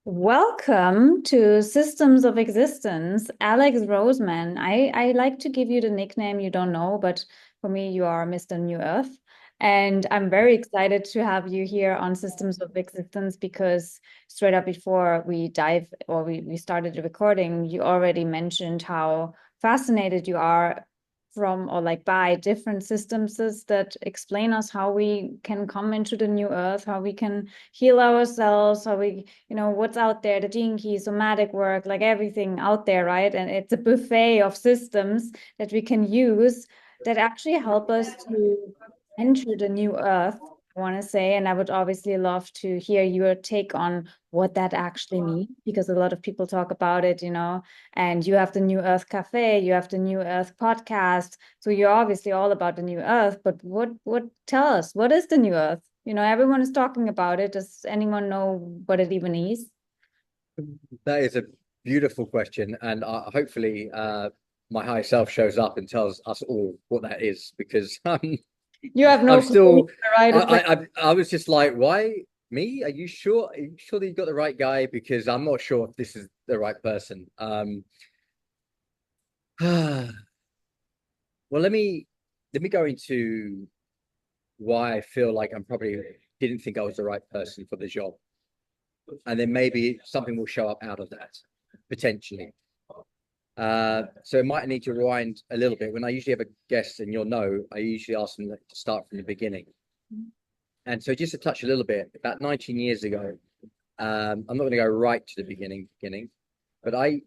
Welcome to Systems of Existence, Alex Roseman. I like to give you the nickname you don't know, but for me, you are Mr. New Earth. And I'm very excited to have you here on Systems of Existence because straight up before we started the recording, you already mentioned how fascinated you are from or like by different systems that explain us how we can come into the new earth, how we can heal ourselves, how we what's out there, the gene key, somatic work, like everything out there, right? And it's a buffet of systems that we can use that actually help us to enter the new earth, I want to say. And I would obviously love to hear your take on what that actually means, because a lot of people talk about it, and you have the New Earth Cafe, you have the New Earth podcast. So you're obviously all about the new earth, but what tell us, what is the new earth? Everyone is talking about it. Does anyone know what it even is? That is a beautiful question, and hopefully, my higher self shows up and tells us all what that is, because You have no I'm clue. You're still, right. I, It's like, I, I I was just like, why me? Are you sure? Are you sure that you got the right guy? Because I'm not sure if this is the right person. Well, let me go into why I feel like I'm probably didn't think I was the right person for the job, and then maybe something will show up out of that potentially. So it might need to rewind a little bit. When I usually have a guest, and you'll know, I usually ask them to start from the beginning. And so just to touch a little bit, about 19 years ago, I'm not going to go right to the beginning, but I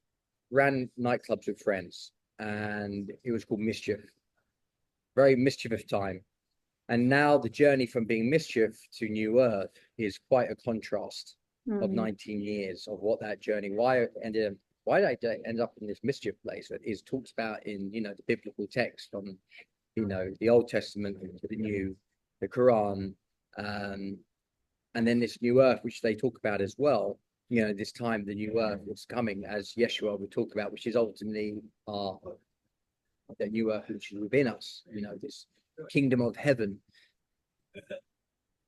ran nightclubs with friends, and it was called Mischief, very mischievous time. And now the journey from being mischief to New Earth is quite a contrast of mm, 19 years of what that journey, why did I end up in this mischief place that is talked about in, the biblical text from, the Old Testament to the New, the Quran, um, and then this new earth, which they talk about as well. This time the new earth is coming, as Yeshua would talk about, which is ultimately our the new earth which is within us. This kingdom of heaven.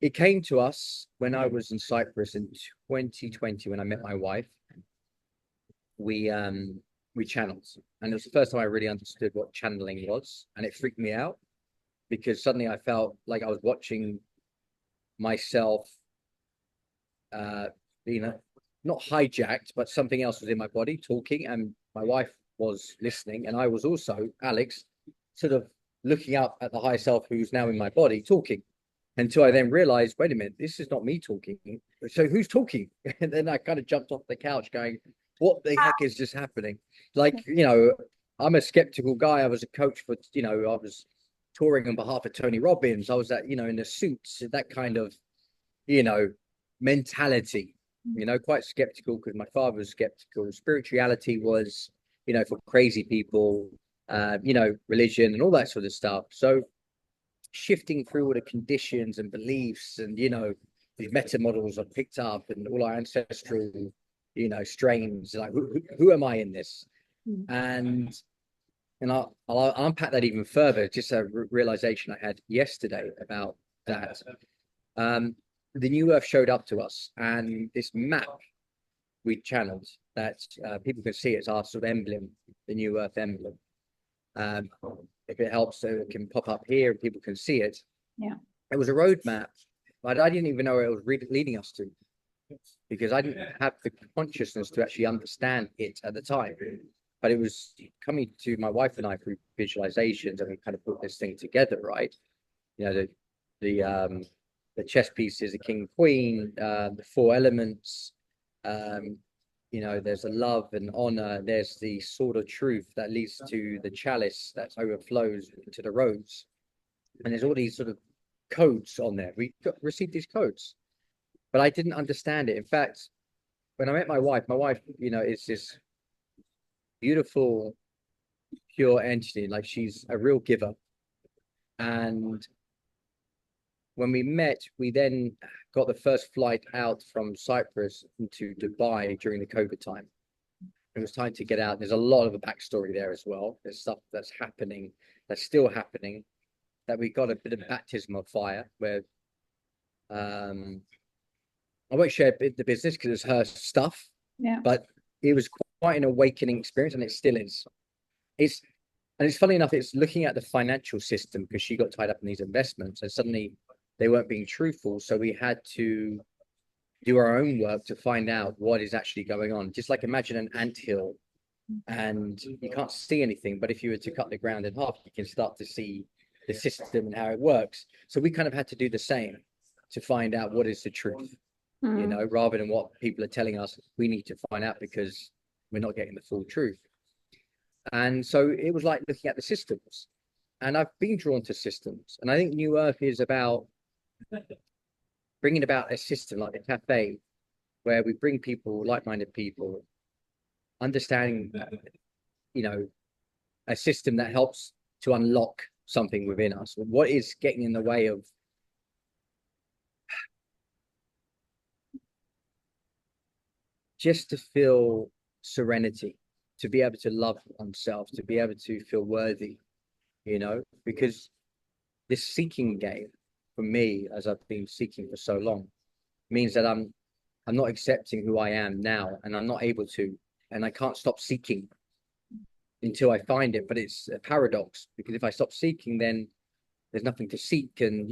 It came to us when I was in Cyprus in 2020 when I met my wife. We channeled, and it was the first time I really understood what channeling was, and it freaked me out because suddenly I felt like I was watching myself uh being not hijacked, but something else was in my body talking, and my wife was listening, and I was also, Alex, sort of looking up at the higher self who's now in my body talking, until I then realized, wait a minute, this is not me talking. So who's talking? And then I kind of jumped off the couch going, what the heck is just happening? Like, I'm a skeptical guy. I was a coach for, I was touring on behalf of Tony Robbins. I was at, in the suits, that kind of, you know, mentality, quite skeptical because my father was skeptical. Spirituality was, for crazy people, religion and all that sort of stuff. So shifting through all the conditions and beliefs and these meta models are picked up and all our ancestral strains, like who am I in this? mm, And and I'll unpack that even further, just a realization I had yesterday about that. um the new earth showed up to us, and this map we channeled that people can see, it's our sort of emblem, the new earth emblem. um if it helps, so it can pop up here and people can see it. yeah. It was a roadmap, but I didn't even know where it was leading us to, because I didn't have the consciousness to actually understand it at the time. But it was coming to my wife and I through visualizations, and we kind of put this thing together, right? You know, the um the chess pieces, the king queen, the four elements. Um, there's a love and honor. There's the sword of truth that leads to the chalice that overflows into the rose. And there's all these sort of codes on there. Received these codes, but I didn't understand it. In fact, when I met my wife, is this beautiful, pure entity. Like, she's a real giver. And when we met, we then got the first flight out from Cyprus into Dubai during the COVID time. It was time to get out. There's a lot of a backstory there as well. There's stuff that's happening, that's still happening, that we got a bit of baptism of fire, where um, I won't share the business because it's her stuff, Yeah. but it was quite an awakening experience, and it still is. It's and it's funny enough, it's looking at the financial system because she got tied up in these investments, and suddenly they weren't being truthful. So we had to do our own work to find out what is actually going on. Just like imagine an anthill, and you can't see anything, but if you were to cut the ground in half, you can start to see the system and how it works. So we kind of had to do the same to find out what is the truth, Mm. rather than what people are telling us we need to find out because we're not getting the full truth. And so it was like looking at the systems. And I've been drawn to systems. And I think New Earth is about bringing about a system like the cafe, where we bring people, like-minded people, understanding, you know, a system that helps to unlock something within us. What is getting in the way of just to feel serenity, to be able to love oneself, to be able to feel worthy, because this seeking game for me, as I've been seeking for so long, means that I'm not accepting who I am now, and I'm not able to, and I can't stop seeking until I find it. But it's a paradox, because if I stop seeking, then there's nothing to seek. And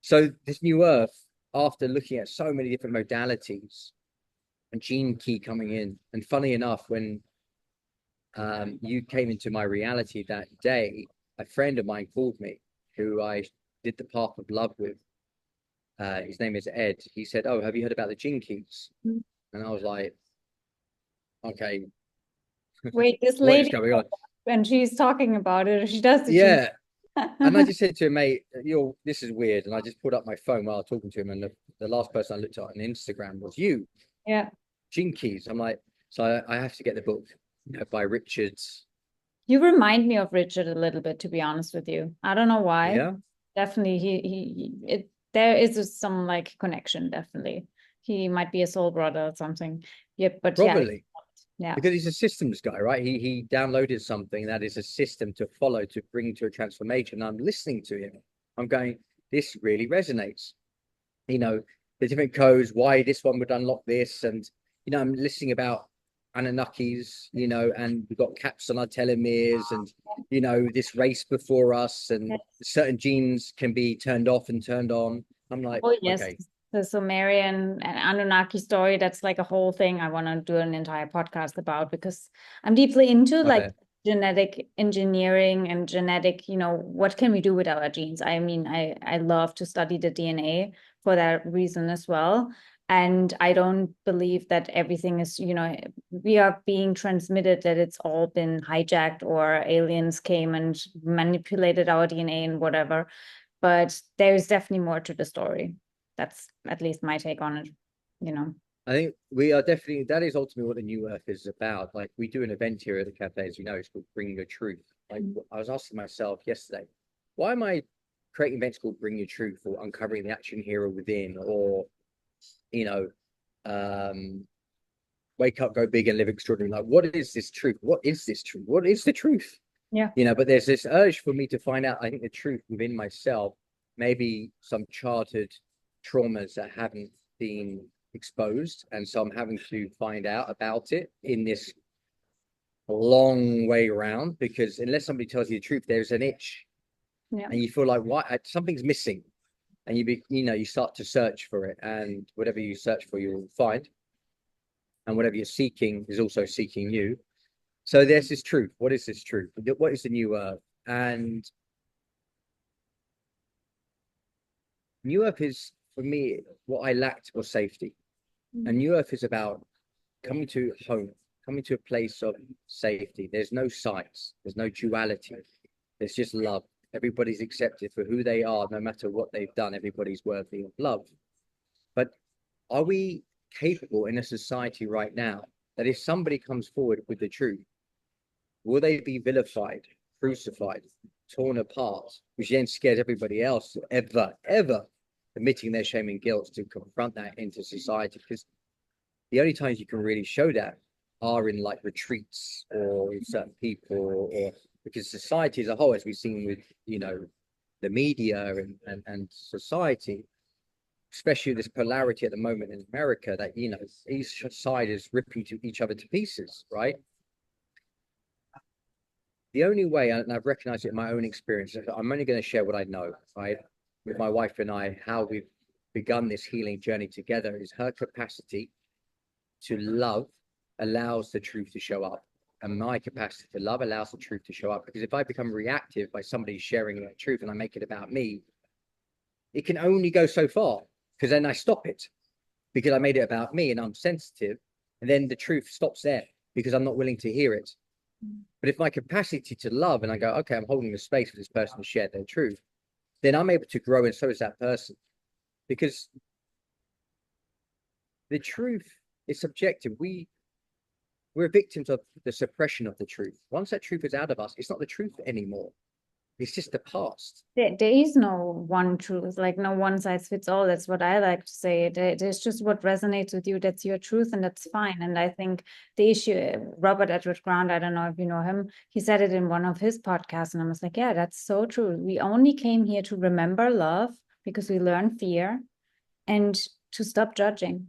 so this new earth, after looking at so many different modalities and gene key coming in, and funny enough, when you came into my reality that day, a friend of mine called me, who I did the path of love with. His name is Ed. He said, "Oh, have you heard about the gene keys?" And I was like, "Okay, Wait, this what is lady, going on?" and she's talking about it. She does the gene. Yeah. And I just said to him, "Mate, this is weird." And I just pulled up my phone while I was talking to him, and the last person I looked at on Instagram was you, Yeah. Gene Keys. I'm like, so I have to get the book, by Richards. You remind me of Richard a little bit, to be honest with you. I don't know why. Yeah, Definitely, there is some like connection, definitely. He might be a soul brother or something. Yeah, but yeah, probably. yeah. Because he's a systems guy, right? He downloaded something that is a system to follow to bring to a transformation. I'm listening to him. I'm going, this really resonates. The different codes, why this one would unlock this, and I'm listening about Anunnakis, and we've got caps on our telomeres, and this race before us, and certain genes can be turned off and turned on. I'm like, Oh, yes. okay, The Sumerian and Anunnaki story, that's like a whole thing I want to do an entire podcast about, because I'm deeply into I like bet. genetic engineering and genetic, what can we do with our genes? I mean, I love to study the DNA for that reason as well. And I don't believe that everything is, we are being transmitted, that it's all been hijacked or aliens came and manipulated our DNA and whatever. But there's definitely more to the story. That's at least my take on it. I think we are definitely, that is ultimately what the new earth is about. Like, we do an event here at the cafe, as you know, it's called Bring Your Truth. Like, I was asking myself yesterday, why am I creating events called Bring Your Truth, or uncovering the action hero within, or you know um wake up, go big, and live extraordinary? Like, what is this truth? What is this truth? What is the truth? Yeah. But there's this urge for me to find out, I think, the truth within myself. Maybe some childhood traumas that haven't been exposed, and so I'm having to find out about it in this long way around, because unless somebody tells you the truth, there's an itch, Yeah. and you feel like, what, something's missing, and you start to search for it, and whatever you search for, you'll find, and whatever you're seeking is also seeking you. So there's this truth. What is this truth? What is the new earth? And new earth is, for me, what I lacked was safety. And new earth is about coming to home, coming to a place of safety. There's no sides, there's no duality, there's just love. Everybody's accepted for who they are, no matter what they've done. Everybody's worthy of love. But are we capable in a society right now that if somebody comes forward with the truth, will they be vilified, crucified, torn apart, which then scares everybody else ever admitting their shame and guilt to confront that into society? Because the only times you can really show that are in like retreats, or with certain people, or because society as a whole, as we've seen with the media and society, especially this polarity at the moment in America, that, you know, each side is ripping to each other to pieces, right? The only way, and I've recognized it in my own experience, I'm only going to share what I know, right? With my wife and I, how we've begun this healing journey together is her capacity to love allows the truth to show up. And my capacity to love allows the truth to show up. Because if I become reactive by somebody sharing the truth and I make it about me, it can only go so far, because then I stop it because I made it about me and I'm sensitive. And then the truth stops there because I'm not willing to hear it. But if my capacity to love, and I go, okay, I'm holding the space for this person to share their truth, then I'm able to grow, and so is that person. Because the truth is subjective. We're victims of the suppression of the truth. Once that truth is out of us, it's not the truth anymore. It's just the past. There is no one truth, like no one size fits all. That's what I like to say. There's just what resonates with you. That's your truth, and that's fine. And I think the issue, Robert Edward Grant, I don't know if you know him, he said it in one of his podcasts, and I was like, yeah, that's so true. We only came here to remember love because we learn fear and to stop judging.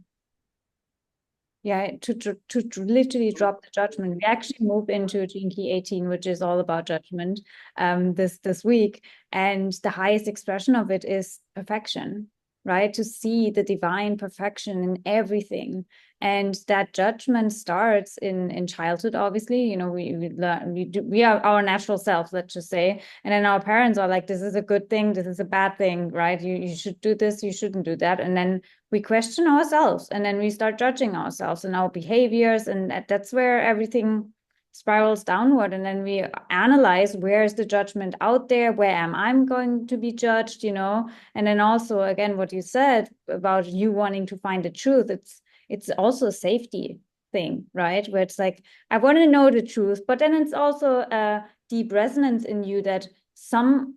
Yeah, to literally drop the judgment. We actually move into Gene Key 18, which is all about judgment, this week. And the highest expression of it is perfection, right? To see the divine perfection in everything. And that judgment starts in childhood, obviously. You know, we learn, we are our natural selves, let's just say. And then our parents are like, this is a good thing, this is a bad thing, right? You should do this, you shouldn't do that. And then we question ourselves, and then we start judging ourselves and our behaviors, and that's where everything spirals downward. And then we analyze, where is the judgment out there, where am I going to be judged, you know? And then also, again, what you said about you wanting to find the truth, it's also a safety thing, right? Where it's like, I want to know the truth, but then it's also a deep resonance in you that some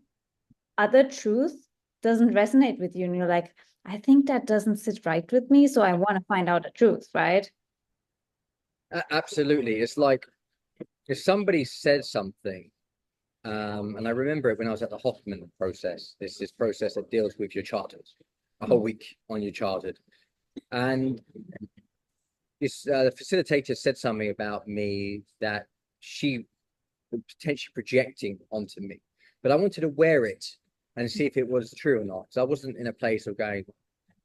other truth doesn't resonate with you, and you're like, I think that doesn't sit right with me, so I want to find out the truth, right? Absolutely. It's like if somebody says something, and I remember it when I was at the Hoffman process, this process that deals with your childhood, a whole week on your childhood. And this the facilitator said something about me that she was potentially projecting onto me, but I wanted to wear it and see if it was true or not. So I wasn't in a place of going,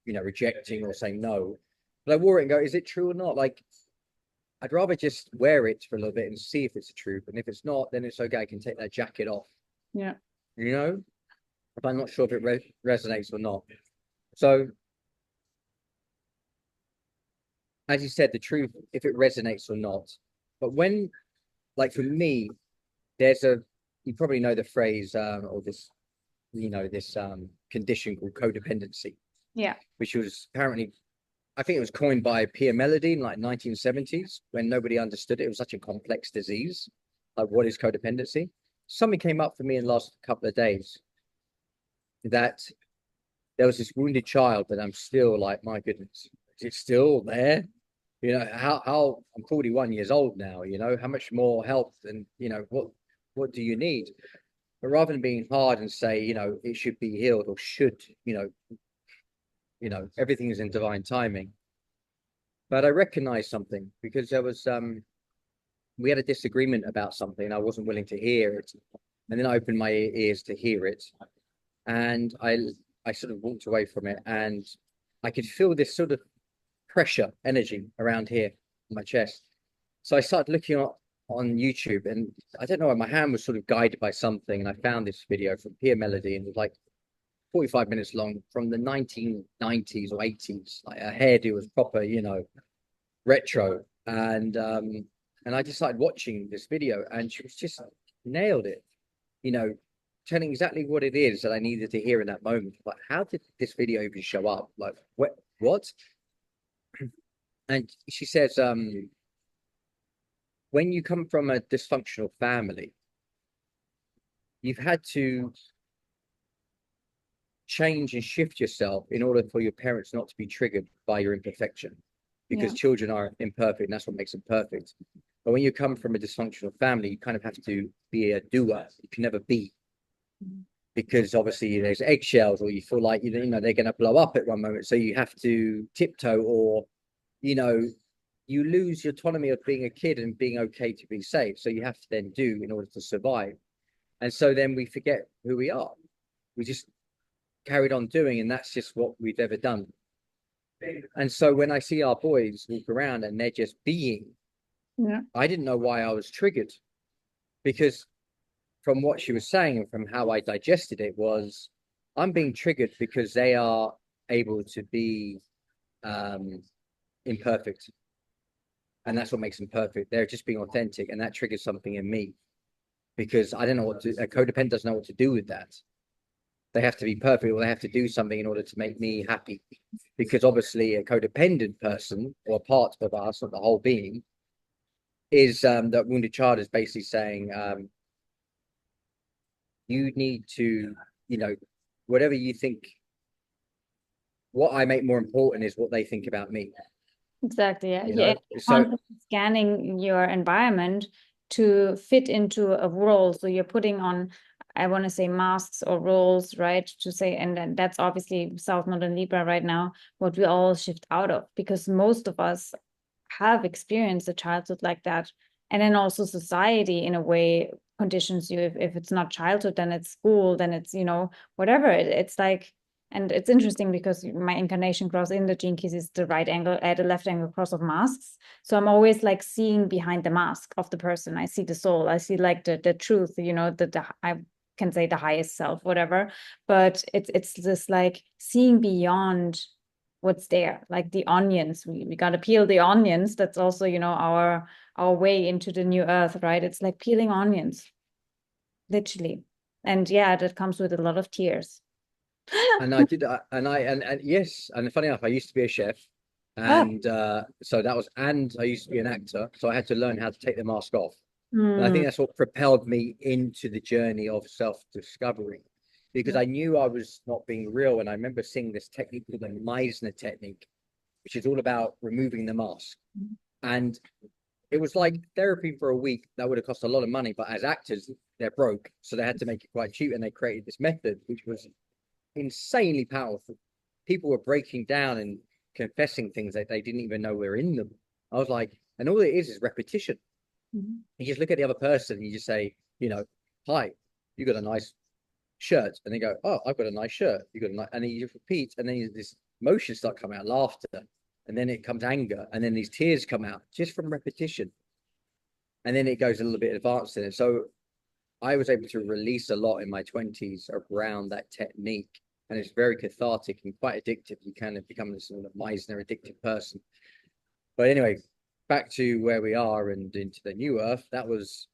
you know, rejecting or saying no, but I wore it and go, is it true or not? Like, I'd rather just wear it for a little bit and see if it's the truth. And if it's not, then it's okay. I can take that jacket off. Yeah. You know, if I'm not sure if it resonates or not. So, as you said, the truth, if it resonates or not. But when, like for me, you probably know the phrase or this, you know, this condition called codependency. Yeah. Which was apparently, I think it was coined by Pierre Melody in like 1970s when nobody understood it. It was such a complex disease. Like, what is codependency? Something came up for me in the last couple of days that there was this wounded child that I'm still like, my goodness, is it still there? You know, how I'm 41 years old now, you know, how much more help and, you know, what do you need? But rather than being hard and say, you know, it should be healed or should, everything is in divine timing. But I recognized something because there was we had a disagreement about something. I wasn't willing to hear it, and then I opened my ears to hear it, and I sort of walked away from it, and I could feel this sort of pressure, energy around here in my chest. So I started looking on YouTube, and I don't know why my hand was sort of guided by something, and I found this video from Pierre Melody, and it was like 45 minutes long from the 1990s or 80s. Like her hairdo was proper, you know, retro. And I just started watching this video, and she was just nailed it, you know, telling exactly what it is that I needed to hear in that moment. Like, how did this video even show up? Like, what? And she says, when you come from a dysfunctional family, you've had to change and shift yourself in order for your parents not to be triggered by your imperfection, because children are imperfect and that's what makes them perfect. But when you come from a dysfunctional family, you kind of have to be a doer. You can never be. because obviously there's eggshells, or you feel like you know they're going to blow up at one moment, so you have to tiptoe, or you know you lose your autonomy of being a kid and being okay to be safe, so you have to then do in order to survive. And so then we forget who we are. We just carried on doing, and that's just what we've ever done. And so when I see our boys walk around and they're just being, Yeah. I didn't know why I was triggered, because from what she was saying and from how I digested it was, I'm being triggered because they are able to be um, imperfect. And that's what makes them perfect. They're just being authentic. And that triggers something in me, because I don't know what to, a codependent doesn't know what to do with that. They have to be perfect, or they have to do something in order to make me happy. Because obviously a codependent person, or part of us, not the whole being, is that wounded child is basically saying, you need to, you know, whatever you think, what I make more important is what they think about me, Exactly. Yeah. you Yeah. know? So, Constantly scanning your environment to fit into a role. So you're putting on, I want to say, masks or roles, right? To say, and then that's obviously South Node and Libra right now, what we all shift out of, because most of us have experienced a childhood like that. And then also society in a way conditions you. If it's not childhood, then it's school, then it's, whatever. It's like, and it's interesting because my incarnation cross in the gene keys is the right angle, the left angle cross of masks. So I'm always like seeing behind the mask of the person. I see the soul. I see like the truth, I can say the highest self, whatever. But it's this like seeing beyond what's there, like the onions. We got to peel the onions. That's also, our way into the new earth, right? It's like peeling onions, literally. And yeah, that comes with a lot of tears. and I did, and yes, and funny enough, I used to be a chef, Oh. and so that was, and I used to be an actor, so I had to learn how to take the mask off. And I Mm. think that's what propelled me into the journey of self-discovery, because Yeah. I knew I was not being real. And I remember seeing this technique called the Meisner technique, which is all about removing the mask. And it was like therapy for a week. That would have cost a lot of money, but as actors, they're broke, so they had to make it quite cheap. And they created this method, which was insanely powerful. People were breaking down and confessing things that they didn't even know were in them. I was like, and all it is repetition. Mhm. You just look at the other person and you just say, hi, you got a nice shirt. And they go, oh, I've got a nice shirt. You got a nice, and then you just repeat, and then this emotions start coming out, laughter, and then it comes anger, and then these tears come out just from repetition. And then it goes a little bit advanced in it. So I was able to release a lot in my 20s around that technique. And it's very cathartic and quite addictive. You kind of become this sort of Meisner addictive person. But anyway, back to where we are and into the new earth. That was,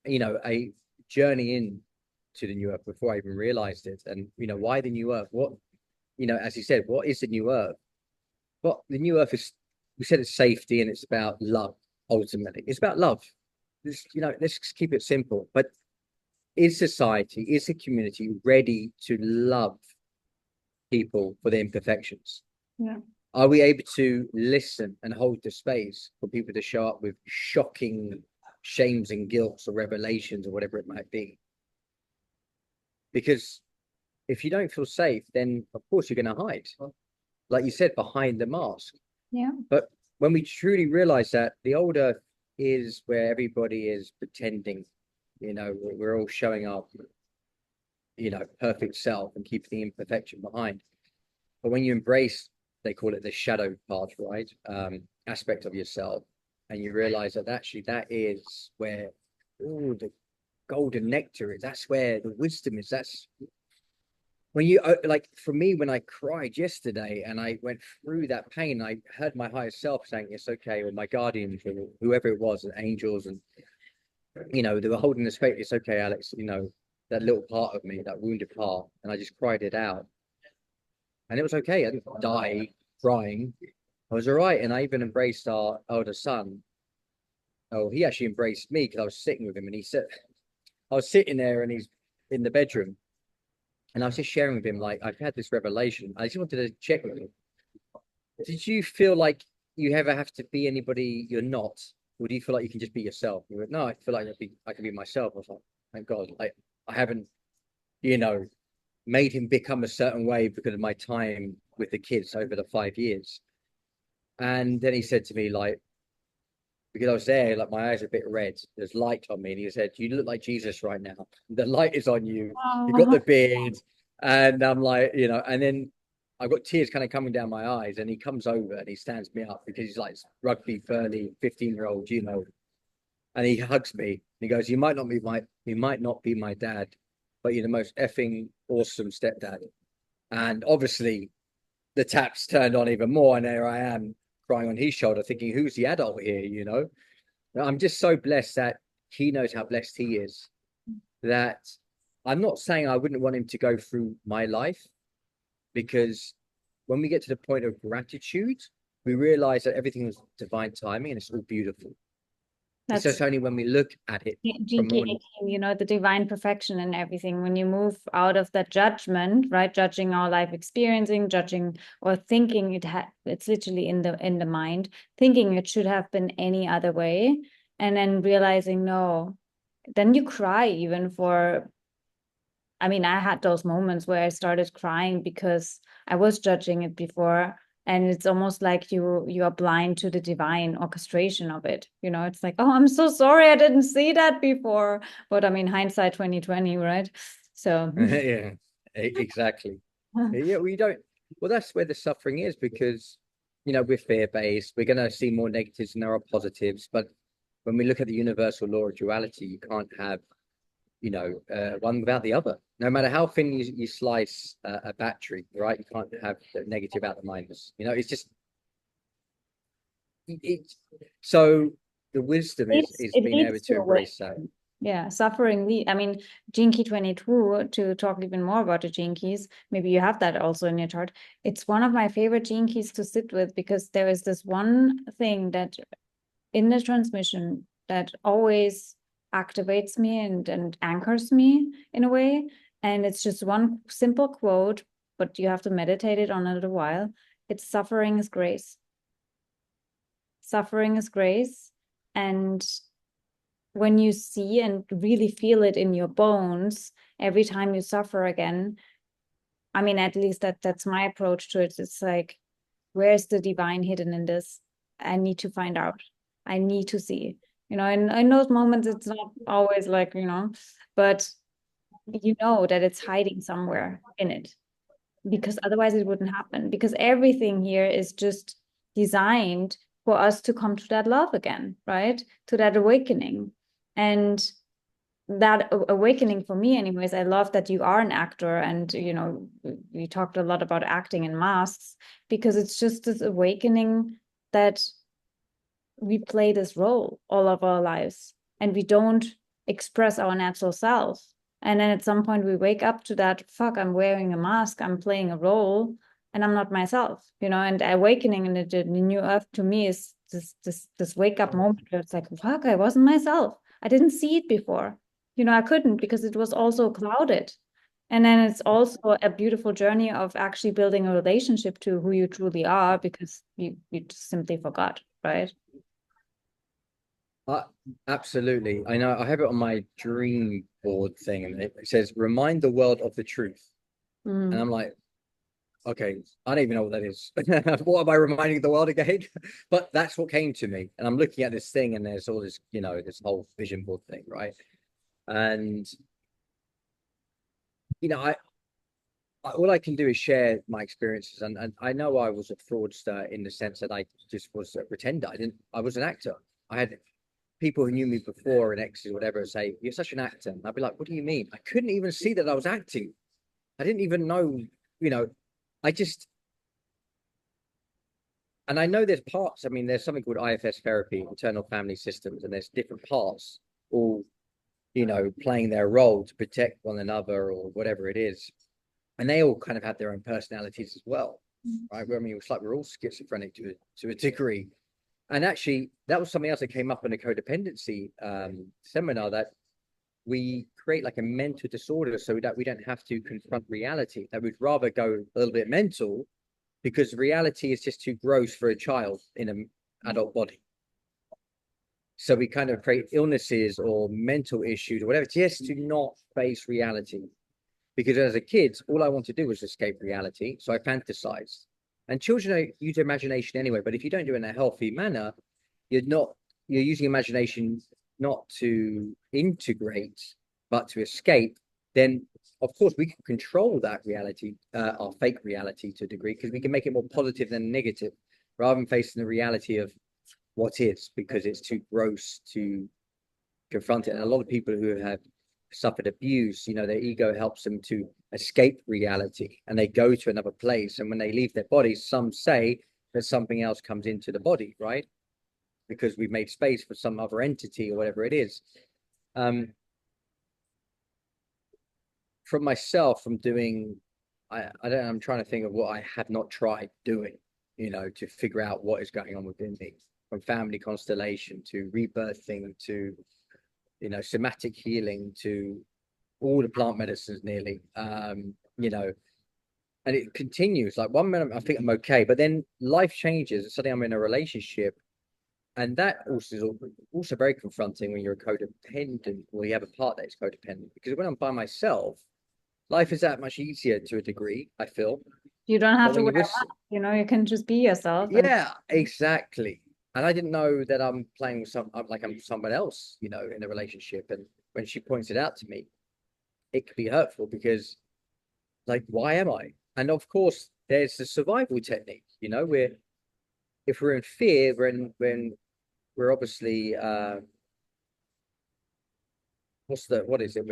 a journey in to the new earth before I even realized it. And, why the new earth? What, as you said, what is the new earth? Well, the new earth is, we said it's safety and it's about love, ultimately. It's about love. Let's just keep it simple. But is society, is the community ready to love people for their imperfections? Yeah. Are we able to listen and hold the space for people to show up with shocking shames and guilts or revelations or whatever it might be? Because if you don't feel safe, then of course you're going to hide, like you said, behind the mask. Yeah. But when we truly realize that the old earth is where everybody is pretending, we're all showing up, perfect self and keeping the imperfection behind. But when you embrace, they call it the shadow part, right? Aspect of yourself, and you realize that actually that is where all the golden nectar is. That's where the wisdom is. That's when you like, for me, when I cried yesterday and I went through that pain, I heard my higher self saying it's okay, or my guardians, or whoever it was, and angels, and they were holding the space. It's okay, Alex. That little part of me, that wounded part, and I just cried it out, and it was okay. I didn't die crying. I was all right, and I even embraced our elder son. Oh, he actually embraced me because I was sitting with him, and he said, I was sitting there, and he's in the bedroom, and I was just sharing with him, like, I've had this revelation. I just wanted to check with him. Did you feel like you ever have to be anybody you're not? Or do you feel like you can just be yourself? He went, no, I feel like I can be myself. I was like, thank God. I haven't you know, made him become a certain way because of my time with the kids over the 5 years. And then he said to me, like, because I was there, like my eyes are a bit red. There's light on me, and he said, "You look like Jesus right now. The light is on you. You got Oh, the beard." And I'm like, and then I got tears kind of coming down my eyes, and he comes over and he stands me up because he's like rugby burly 15-year-old, and he hugs me. And he goes, you might not be my dad, but you're the most effing awesome stepdad." And obviously the taps turned on even more, and there I am crying on his shoulder, thinking, who's the adult here? I'm just so blessed that he knows how blessed he is. That I'm not saying I wouldn't want him to go through my life, because when we get to the point of gratitude, we realize that everything was divine timing and it's all beautiful. It's that's just only when we look at it from Jinky one. 18, the divine perfection and everything. When you move out of that judgment, right? Judging our life experiencing, judging or thinking it's literally in the mind, thinking it should have been any other way, and then realizing no, then you cry even for. I mean, I had those moments where I started crying because I was judging it before, and it's almost like you are blind to the divine orchestration of it. It's like, oh, I'm so sorry, I didn't see that before. But I mean, hindsight 2020, right? So Yeah, exactly. Yeah, we don't. Well, that's where the suffering is, because we're fear-based. We're going to see more negatives than there are positives. But when we look at the universal law of duality, you can't have one without the other. No matter how thin you slice a battery, right? You can't have the negative out the minus. It's just it. So the wisdom is it being able leads to to embrace that. awakening. Yeah, suffering. I mean, Jinky 22, to talk even more about the Jinkies, maybe you have that also in your chart. It's one of my favorite Jinkies to sit with, because there is this one thing that in the transmission that always activates me and anchors me in a way. And it's just one simple quote, but you have to meditate it on a little while. It's suffering is grace. Suffering is grace. And when you see and really feel it in your bones every time you suffer again, I mean, at least that's my approach to it. It's like, where's the divine hidden in this? I need to find out. I need to see. And in those moments, it's not always like, but you know that it's hiding somewhere in it, because otherwise it wouldn't happen. Because everything here is just designed for us to come to that love again, right? To that awakening. And that awakening for me anyways, I love that you are an actor, and we talked a lot about acting and masks, because it's just this awakening that we play this role all of our lives and we don't express our natural self, and then at some point we wake up to that, fuck, I'm wearing a mask, I'm playing a role, and I'm not myself. And awakening in the new earth to me is this wake up moment where it's like, fuck, I wasn't myself, I didn't see it before. I couldn't, because it was also clouded. And then it's also a beautiful journey of actually building a relationship to who you truly are, because you just simply forgot, right? Uh, Absolutely. I know I have it on my dream board thing, and it says, remind the world of the truth. And Mm. I'm like, okay, I don't even know what that is. What am I reminding the world again? But that's what came to me. And I'm looking at this thing, and there's all this, this whole vision board thing, right? And, you know, all I can do is share my experiences. And I know I was a fraudster in the sense that I just was a pretender. I was an actor. I had people who knew me before in exes or whatever say, you're such an actor. And I'd be like, what do you mean? I couldn't even see that I was acting. I didn't even know, you know, I just, and I know there's parts. I mean, there's something called IFS therapy, internal family systems, and there's different parts all, playing their role to protect one another or whatever it is. And they all kind of have their own personalities as well, right? I mean, it's like we're all schizophrenic to a degree. And actually, that was something else that came up in a codependency seminar, that we create like a mental disorder so that we don't have to confront reality, that we'd rather go a little bit mental, because reality is just too gross for a child in an adult body. So we kind of create illnesses or mental issues or whatever just to not face reality. Because as a kid, all I wanted to do was escape reality. So I fantasized. And children use imagination anyway, but if you don't do it in a healthy manner, you're not, you're using imagination not to integrate, but to escape, then of course we can control that reality, our fake reality to a degree, because we can make it more positive than negative, rather than facing the reality of what is, because it's too gross to confront it. And a lot of people who have suffered abuse, you know, their ego helps them to escape reality and they go to another place. And when they leave their bodies, some say that something else comes into the body, right? Because we've made space for some other entity or whatever it is. From myself, from doing, I don't, I'm trying to think of what I have not tried doing, you know, to figure out what is going on within me, from family constellation to rebirthing to, you know, somatic healing to all the plant medicines nearly, you know, and it continues. Like one minute I think I'm okay, but then life changes and suddenly I'm in a relationship. And that also is also very confronting when you're a codependent, or you have a part that is codependent. Because when I'm by myself, life is that much easier to a degree, I feel. You don't have But to when wear you're a with, mask, you know, you can just be yourself and yeah, exactly. And I didn't know that I'm playing with like I'm someone else, you know, in a relationship. And when she points it out to me, it could be hurtful because, like, why am I? And of course, there's the survival technique. You know, we're if we're in fear, when we're obviously what is it?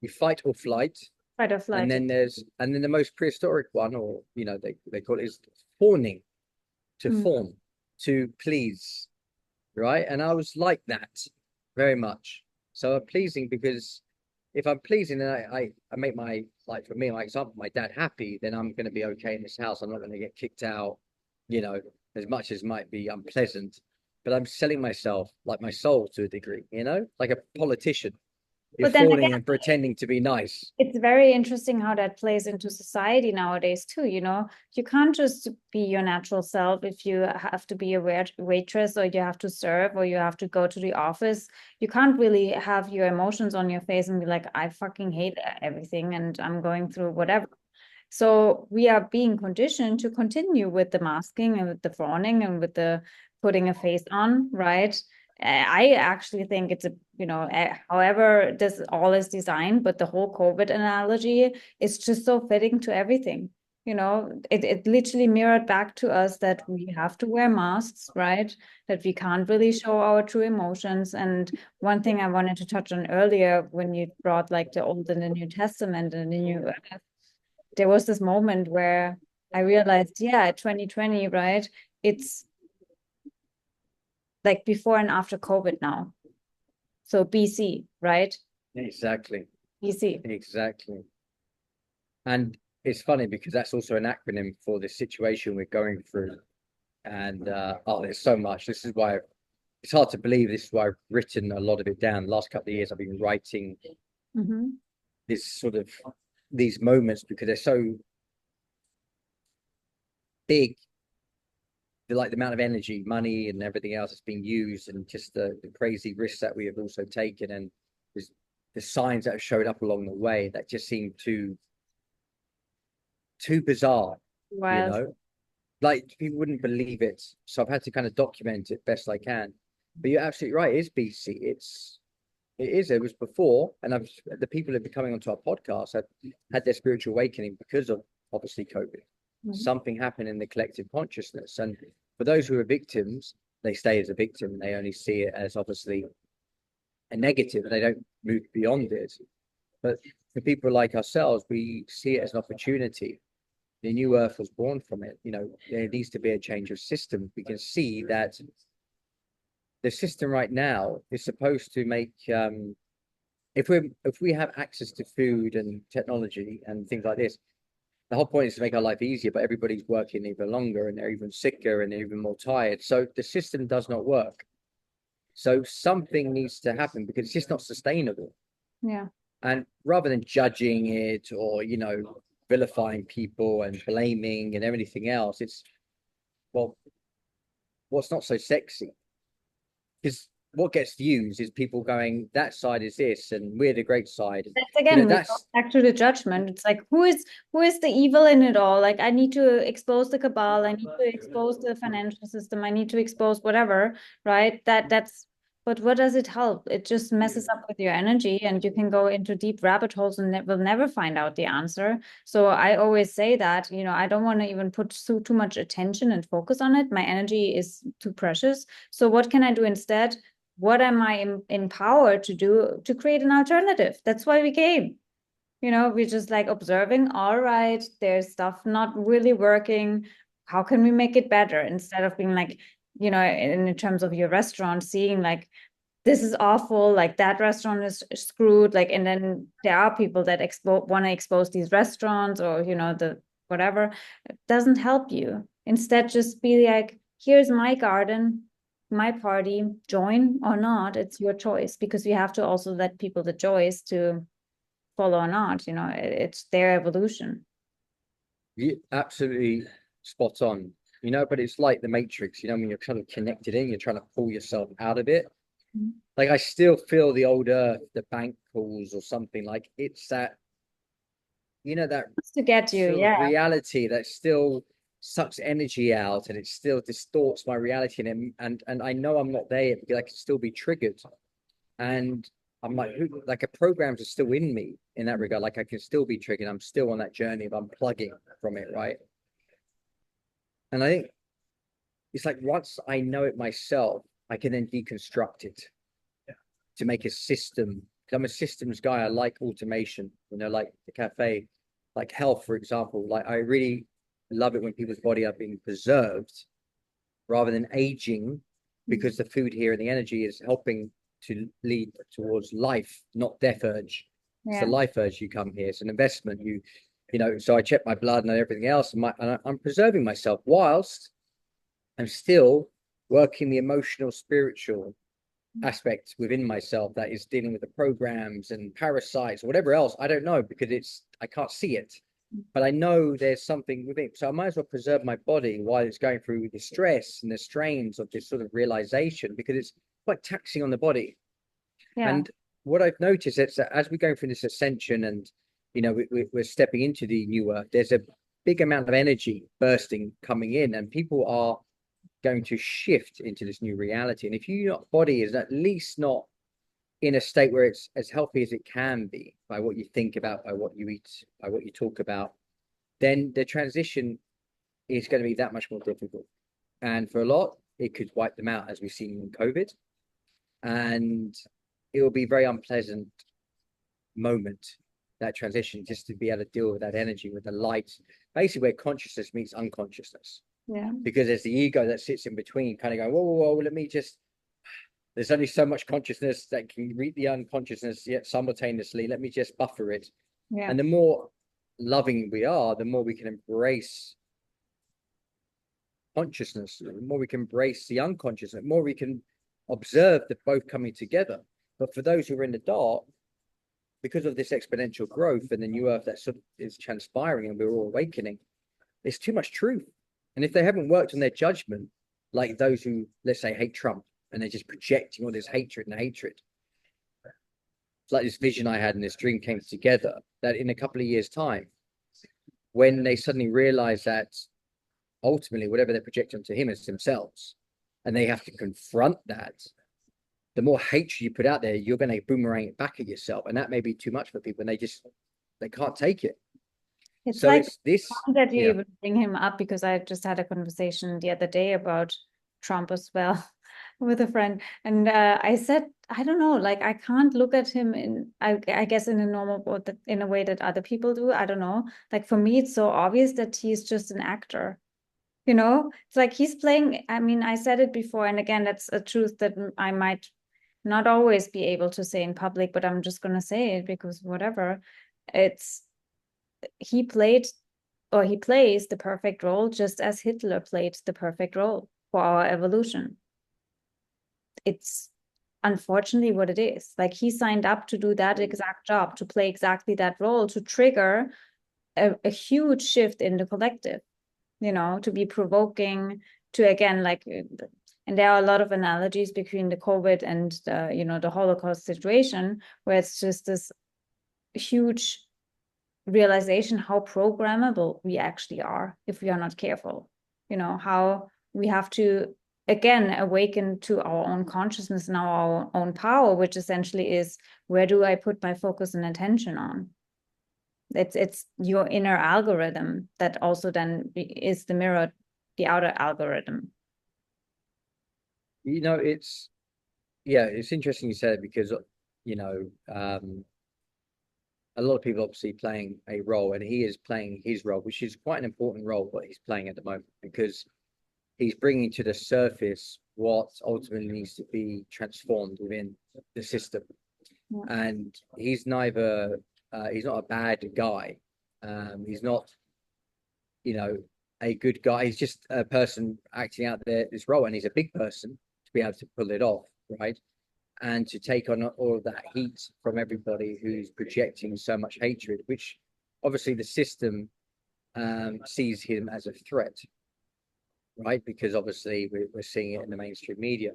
We fight or flight, fight or and flight. then the most prehistoric one, or you know, they call it is fawning, to Mm. fawn, to please, right? And I was like that very much. So I'm pleasing because if I'm pleasing and I make my, like for me, my example, my dad happy, then I'm going to be okay in this house. I'm not going to get kicked out, you know, as much as might be unpleasant. But I'm selling myself, like my soul to a degree, you know, like a politician. You're But then fawning again, and pretending to be nice. it's very interesting how that plays into society nowadays too. You know, you can't just be your natural self if you have to be a waitress or you have to serve or you have to go to the office. You can't really have your emotions on your face and be like, I fucking hate everything and I'm going through whatever. So we are being conditioned to continue with the masking and with the fawning and with the putting a face on, right? I actually think it's a, you know, however this all is designed, but the whole COVID analogy is just so fitting to everything. You know, it literally mirrored back to us that we have to wear masks, right? That we can't really show our true emotions. And one thing I wanted to touch on earlier when you brought like the Old and the New Testament and the New, there was this moment where I realized, yeah, 2020, right? It's like before and after COVID now. So BC, right? Exactly. BC. Exactly. And it's funny because that's also an acronym for the situation we're going through. And oh, there's so much. This is why it's hard to believe. This is why I've written a lot of it down. The last couple of years, I've been writing Mm-hmm. this sort of these moments because they're so big. Like the amount of energy, money, and everything else that's being used, and just the crazy risks that we have also taken, and the signs that have showed up along the way that just seem too bizarre, you Wild. know, like people wouldn't believe it. So I've had to kind of document it best I can. But you're absolutely right. It is BC. It is. It was before, and the people who've been coming onto our podcast have had their spiritual awakening because of obviously COVID. Mm-hmm. Something happened in the collective consciousness, and for those who are victims, they stay as a victim, and they only see it as obviously a negative, and they don't move beyond it. But for people like ourselves, we see it as an opportunity. The new earth was born from it. You know, there needs to be a change of system. We can see that the system right now is supposed to make if we have access to food and technology and things like this, the whole point is to make our life easier, but everybody's working even longer and they're even sicker and they're even more tired. So the system does not work. So something needs to happen because it's just not sustainable. Yeah. And rather than judging it or, you know, vilifying people and blaming and everything else, it's, well, what's not so sexy? Because what gets views is people going, that side is this, and we're the great side. And, That's again, we go that's back to the judgment. It's like who is the evil in it all? Like I need to expose the cabal, I need to expose the financial system, I need to expose whatever, right? That's but what does it help? It just messes up with your energy and you can go into deep rabbit holes and will never find out the answer. So I always say that, I don't want to even put too much attention and focus on it. My energy is too precious. So what can I do instead? What am I empowered to do to create an alternative? That's why we came. We're just like observing, all right, there's stuff not really working. How can we make it better? Instead of being like, in terms of your restaurant, seeing like, this is awful, like that restaurant is screwed. Like, and then there are people that want to expose these restaurants or, the whatever. It doesn't help you. Instead, just be like, here's my garden, my party, join or not, it's your choice, because you have to also let people the choice to follow or not. It's their evolution. absolutely spot on. But it's like the Matrix, when you're kind of connected in, you're trying to pull yourself out of it. Like I still feel the old earth, the bank calls or something, like it's that, that To get you, sort of yeah. reality that still sucks energy out and it still distorts my reality, and I know I'm not there because I can still be triggered. And I'm like, like a programs are still in me in that regard. Like I can still be triggered. I'm still on that journey of unplugging from it, right? And I think it's like once I know it myself, I can then deconstruct it to make a system. I'm a systems guy. I like automation, like the cafe, like health, for example. Like I really love it when people's body are being preserved rather than aging, because the food here and the energy is helping to lead towards life, not death urge. It's the Yeah. life urge. You come here. It's an investment. So I check my blood and everything else, and I'm preserving myself whilst I'm still working the emotional, spiritual aspect within myself that is dealing with the programs and parasites or whatever else. I don't know because I can't see it, but I know there's something with it. So I might as well preserve my body while it's going through the stress and the strains of this sort of realization, because it's quite taxing on the body. Yeah. And what I've noticed is that as we go through this ascension and, we're stepping into the new earth, there's a big amount of energy bursting coming in, and people are going to shift into this new reality. And if your body is at least not in a state where it's as healthy as it can be by what you think about, by what you eat, by what you talk about, then the transition is going to be that much more difficult. And for a lot, it could wipe them out, as we've seen in COVID. And it will be a very unpleasant moment, that transition, just to be able to deal with that energy, with the light, basically where consciousness meets unconsciousness. Yeah. Because there's the ego that sits in between, kind of going, whoa, whoa, whoa, let me just, there's only so much consciousness that can read the unconsciousness yet simultaneously. Let me just buffer it. Yeah. And the more loving we are, the more we can embrace consciousness, the more we can embrace the unconscious, the more we can observe the both coming together. But for those who are in the dark, because of this exponential growth and the new earth that sort of is transpiring and we're all awakening, there's too much truth. And if they haven't worked on their judgment, like those who, let's say, hate Trump, and they're just projecting all this hatred and hatred, it's like this vision I had and this dream came together, that in a couple of years' time, when they suddenly realize that ultimately whatever they're projecting onto him is themselves, and they have to confront that, the more hatred you put out there, you're going to boomerang it back at yourself. And that may be too much for people, and they can't take it. It's So like it's this, that you yeah. even bring him up, because I just had a conversation the other day about Trump as well with a friend. And I said, I don't know, like I can't look at him I guess in a normal, in a way that other people do. I don't know. Like for me, it's so obvious that he's just an actor. It's like he's playing. I mean, I said it before, and again, that's a truth that I might not always be able to say in public, but I'm just gonna say it because whatever. It's he played or he plays the perfect role, just as Hitler played the perfect role for our evolution. It's unfortunately what it is. Like he signed up to do that exact job, to play exactly that role, to trigger a huge shift in the collective, to be provoking, to again, like And there are a lot of analogies between the COVID and the, you know, the Holocaust situation, where it's just this huge realization how programmable we actually are if we are not careful. You know, how we have to again awaken to our own consciousness and our own power, which essentially is, where do I put my focus and attention on? It's your inner algorithm that also then is the mirror, the outer algorithm. You know, it's interesting you said, because you know, a lot of people obviously playing a role, and he is playing his role, which is quite an important role what he's playing at the moment, because he's bringing to the surface what ultimately needs to be transformed within the system. Yeah. And he's neither he's not a bad guy, he's not, you know, a good guy. He's just a person acting out this role, and he's a big person to be able to pull it off, right? And to take on all of that heat from everybody who's projecting so much hatred, which obviously the system sees him as a threat, right? Because obviously we're seeing it in the mainstream media.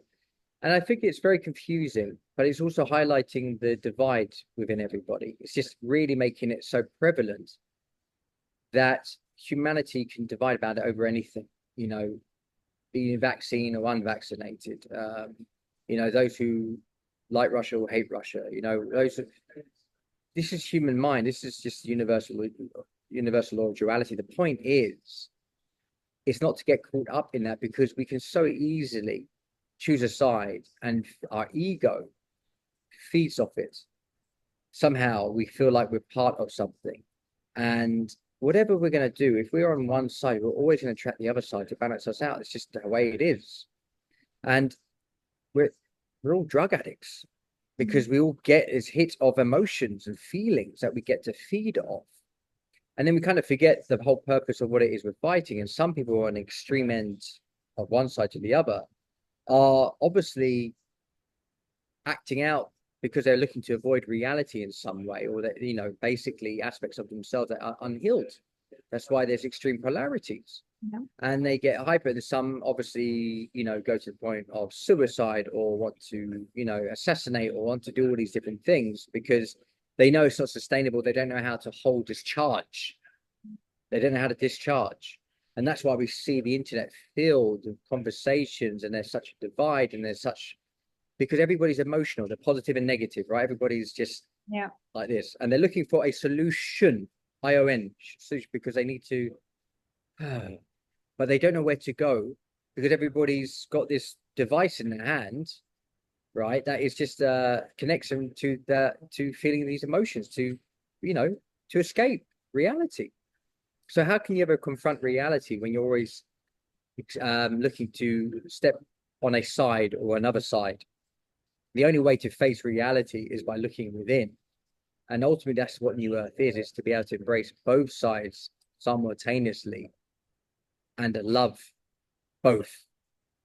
And I think it's very confusing, but it's also highlighting the divide within everybody. It's just really making it so prevalent that humanity can divide about it over anything, you know, being vaccine or unvaccinated, you know, those who like Russia or hate Russia, you know, this is human mind. This is just universal law of duality. The point is, it's not to get caught up in that, because we can so easily choose a side, and our ego feeds off it. Somehow we feel like we're part of something, and whatever we're going to do, if we're on one side, we're always going to attract the other side to balance us out. It's just the way it is. And we're we're all drug addicts, because we all get this hit of emotions and feelings that we get to feed off. And then we kind of forget the whole purpose of what it is we're fighting. And some people are on extreme ends of one side to the other, are obviously acting out because they're looking to avoid reality in some way, or that, you know, basically aspects of themselves that are unhealed. That's why there's extreme polarities. Yeah. And they get hyper. And some obviously, you know, go to the point of suicide, or want to, you know, assassinate, or want to do all these different things, because they know it's not sustainable. They don't know how to hold discharge. They don't know how to discharge. And that's why we see the internet filled with conversations, and there's such a divide, and there's such, because everybody's emotional, they're positive and negative, right? Everybody's just like this, and they're looking for a solution, ION, because they need to, but they don't know where to go, because everybody's got this device in their hand, right? That is just connects them to feeling these emotions, to, you know, to escape reality. So how can you ever confront reality when you're always looking to step on a side or another side? The only way to face reality is by looking within. And ultimately, that's what New Earth is to be able to embrace both sides simultaneously and love both.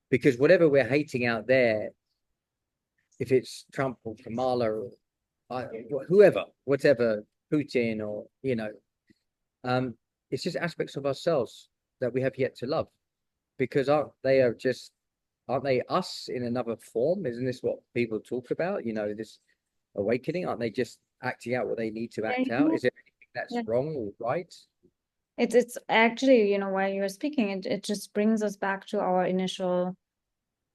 Because whatever we're hating out there, if it's Trump or Kamala or whoever, whatever, Putin, or, you know, it's just aspects of ourselves that we have yet to love. Because aren't they us in another form? Isn't this what people talk about? You know, this awakening? Aren't they just acting out what they need to act out? Is there anything that's wrong or right? It's actually, you know, while you were speaking, it just brings us back to our initial,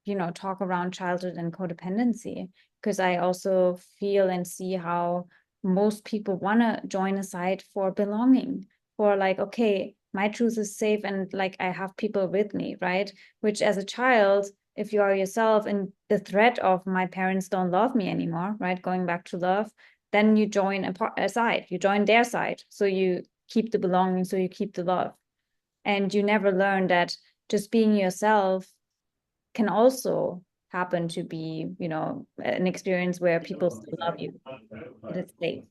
you know, talk around childhood and codependency, because I also feel and see how most people want to join a side for belonging, for like, okay, my truth is safe, and like I have people with me, right? Which as a child, if you are yourself and the threat of my parents don't love me anymore, right? Going back to love, then you join a side, you join their side. So you keep the belonging, so you keep the love. And you never learn that just being yourself can also happen to be, you know, an experience where people still love you. It is safe.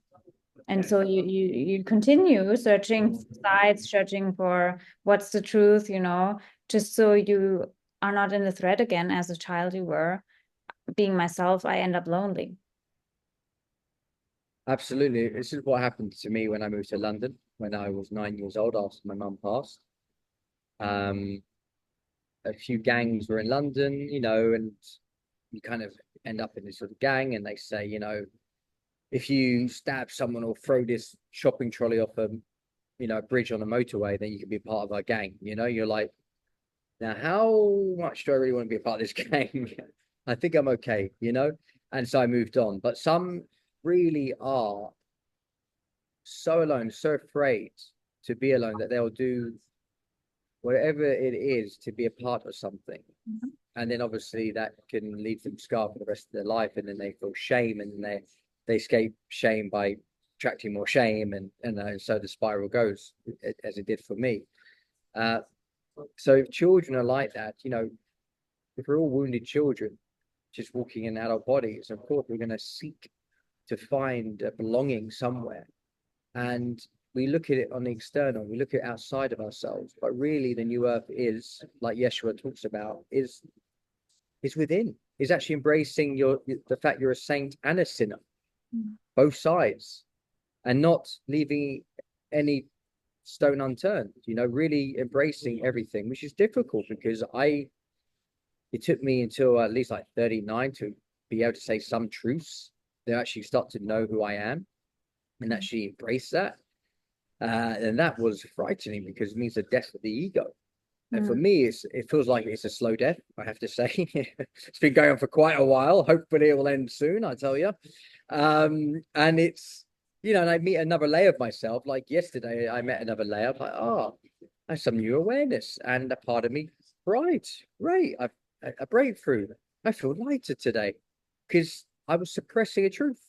And so you continue searching for sides, searching for what's the truth, you know, just so you are not in the thread again as a child you were. Being myself, I end up lonely. Absolutely. This is what happened to me when I moved to London when I was 9 years old after my mum passed. Um, a few gangs were in London, and you kind of end up in this sort of gang, and they say, if you stab someone or throw this shopping trolley off a bridge on a motorway, then you can be part of our gang. You're like, now how much do I really want to be a part of this gang? I think I'm okay. And so I moved on. But some really are so alone, so afraid to be alone that they'll do whatever it is to be a part of something. Mhm. And then obviously that can leave them scarred for the rest of their life, and then they feel shame, and then they escape shame by attracting more shame, and so the spiral goes as it did for me. So if children are like that, if we're all wounded children just walking in adult bodies, of course we're going to seek to find a belonging somewhere. And we look at it on the external, we look at outside of ourselves, but really the new earth is, like Jeshua talks about, is within, is actually embracing the fact you're a saint and a sinner, both sides, and not leaving any stone unturned, really embracing everything, which is difficult because it took me until at least like 39 to be able to say some truths that actually start to know who I am and actually embrace that. And that was frightening because it means the death of the ego. And for me, it feels like it's a slow death, I have to say. It's been going on for quite a while. Hopefully it will end soon, I tell you. And it's, and I meet another layer of myself. Like yesterday, I met another layer. I'm like, oh, I have some new awareness. And a part of me, right, great. A breakthrough. I feel lighter today because I was suppressing a truth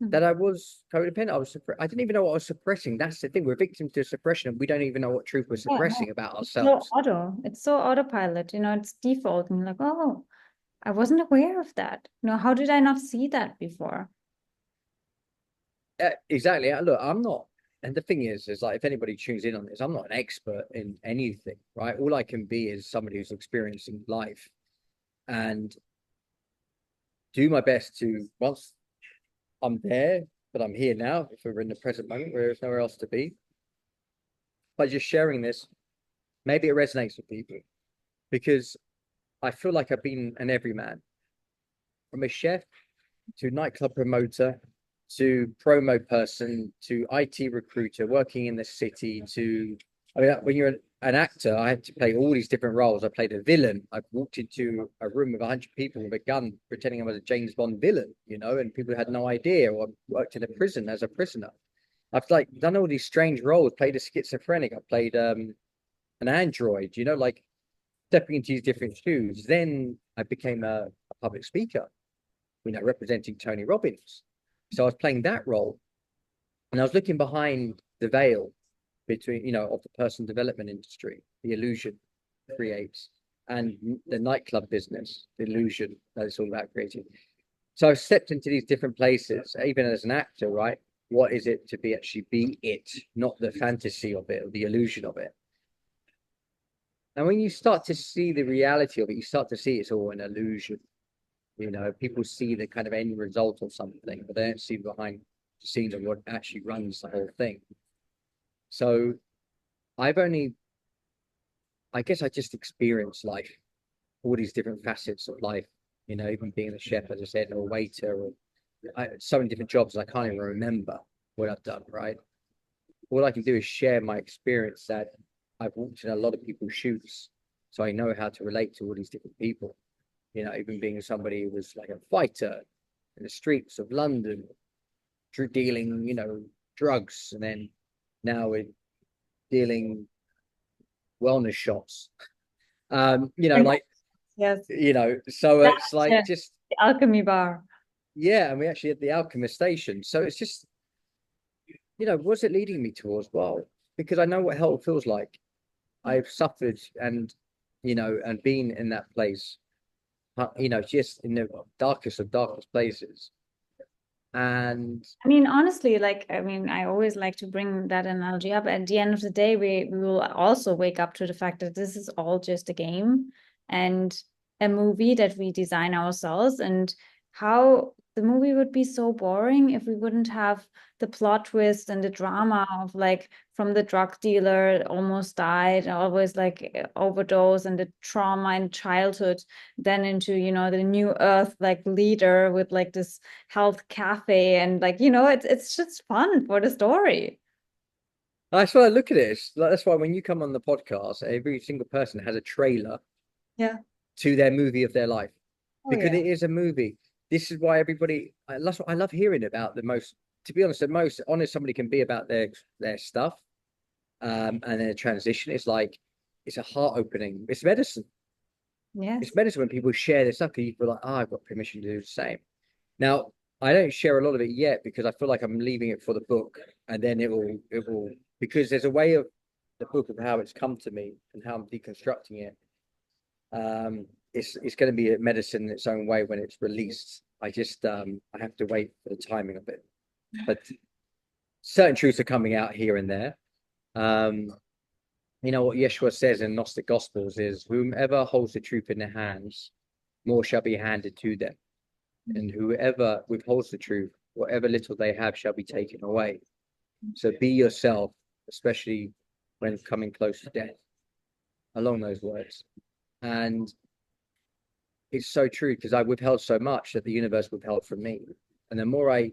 that I was codependent. I didn't even know what I was suppressing. That's the thing. We're victims to suppression, and we don't even know what truth we're Yeah, suppressing no, about it's so ourselves. auto. It's so autopilot, it's default. And like, oh, I wasn't aware of that. How did I not see that before? Exactly. Look, I'm not. And the thing is like, if anybody tunes in on this, I'm not an expert in anything, right? All I can be is somebody who's experiencing life and do my best to, once I'm there, but I'm here now, if we're in the present moment where there's nowhere else to be, by just sharing this, maybe it resonates with people because I feel like I've been an everyman, from a chef to nightclub promoter to promo person to IT recruiter working in the city to, I mean, when you're an actor, I had to play all these different roles. I played a villain. I walked into a room with 100 people with a gun pretending I was a James Bond villain, and people had no idea. Or I worked in a prison as a prisoner. I've like done all these strange roles, played a schizophrenic. I played an android, like stepping into these different shoes. Then I became a public speaker, representing Tony Robbins. So I was playing that role, and I was looking behind the veil between, of the personal development industry, the illusion creates, and the nightclub business, the illusion that it's all about creating. So I stepped into these different places, even as an actor, right? What is it to actually be it, not the fantasy of it or the illusion of it? And when you start to see the reality of it, you start to see it's all an illusion. People see the kind of end result of something, but they don't see behind the scenes of what actually runs the whole thing. So I guess I just experienced life, all these different facets of life, even being a chef, as I said, or a waiter, or so many different jobs, I can't even remember what I've done, right? All I can do is share my experience that I've walked in a lot of people's shoes. So I know how to relate to all these different people. Even being somebody who was like a fighter in the streets of London, dealing, drugs, and then now we're dealing wellness shots. Like, Yes, so it's that's like just, the alchemy bar. yeah, and we actually had the Alchemist station. So it's just, what's it leading me towards? Well, because I know what hell feels like. I've suffered and been in that place, just in the darkest of darkest places. And Honestly, I always like to bring that analogy up. At the end of the day, we will also wake up to the fact that this is all just a game and a movie that we design ourselves. And how the movie would be so boring if we wouldn't have the plot twist and the drama of like from the drug dealer almost died, always like overdose and the trauma in childhood, then into, you know, the new earth like leader with like this health cafe and like, you know, it's just fun for the story. That's why I look at it. That's why when you come on the podcast, every single person has a trailer Yeah. to their movie of their life Oh because yeah. it is a movie. This is why that's what I love hearing about the most. To be honest, the most honest somebody can be about their stuff, and their transition is like it's a heart opening. It's medicine. It's Yes. medicine when people share their stuff because you feel like, oh, I've got permission to do the same. Now, I don't share a lot of it yet because I feel like I'm leaving it for the book, and then it will because there's a way of the book of how it's come to me and how I'm deconstructing it. It's going to be a medicine in its own way when it's released. I have to wait for the timing of it. But certain truths are coming out here and there. Um, you know what Yeshua says in Gnostic Gospels is, whomever holds the truth in their hands, more shall be handed to them. And whoever withholds the truth, whatever little they have shall be taken away. So be yourself, especially when coming close to death, along those words. And it's so true because I withheld so much that the universe withheld from me. And the more I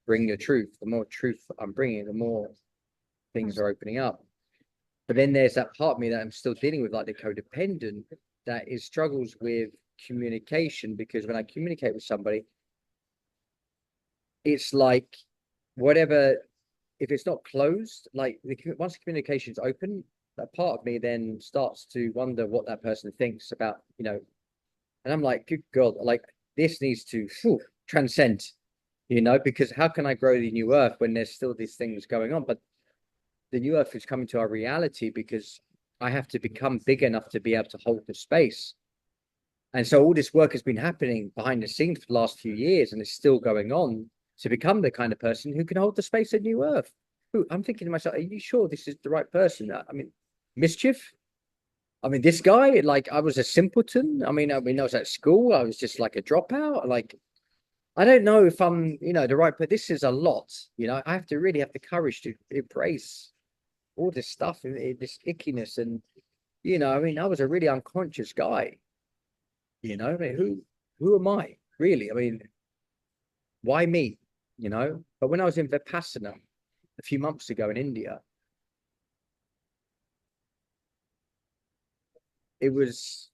bring the truth, the more truth I'm bringing, the more things are opening up. But then there's that part of me that I'm still dealing with, like the codependent, that is struggles with communication because when I communicate with somebody, it's like whatever, if it's not closed, like once the communication's open, that part of me then starts to wonder what that person thinks about, you know, and I'm like, good God, like this needs to transcend, you know, because how can I grow the new earth when there's still these things going on? But the new earth is coming to our reality because I have to become big enough to be able to hold the space. And so all this work has been happening behind the scenes for the last few years, and it's still going on to become the kind of person who can hold the space at New Earth. I'm thinking to myself, are you sure this is the right person? I mean, mischief. I mean, this guy, like, I was a simpleton. I mean, I was at school. I was just like a dropout. Like, I don't know if I'm, you know, the right, but this is a lot. You know, I have to really have the courage to embrace all this stuff, this ickiness, and you know, I mean, I was a really unconscious guy. You know, I mean, who am I really? I mean, why me? You know, but when I was in Vipassana a few months ago in India, it was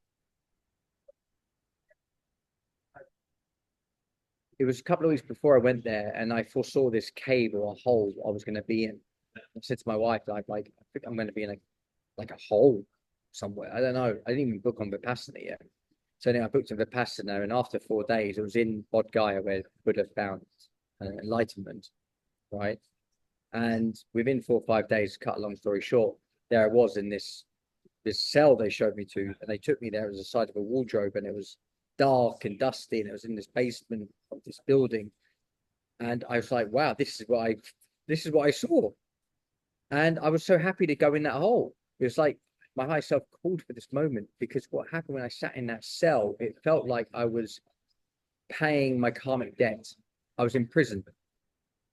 it was a couple of weeks before I went there, and I foresaw this cave or a hole I was going to be in. I said to my wife, like, I think I'm going to be in a hole somewhere. I don't know. I didn't even book on Vipassana yet. So anyway, I booked a Vipassana, and after 4 days, it was in Bodh Gaya where Buddha found enlightenment, right? And within 4 or 5 days, cut a long story short, there I was in this cell they showed me to, and they took me there as a side of a wardrobe, and it was dark and dusty, and it was in this basement of this building. And I was like, wow, this is what I saw. And I was so happy to go in that hole. It was like my higher self called for this moment because what happened when I sat in that cell, it felt like I was paying my karmic debt. I was in prison,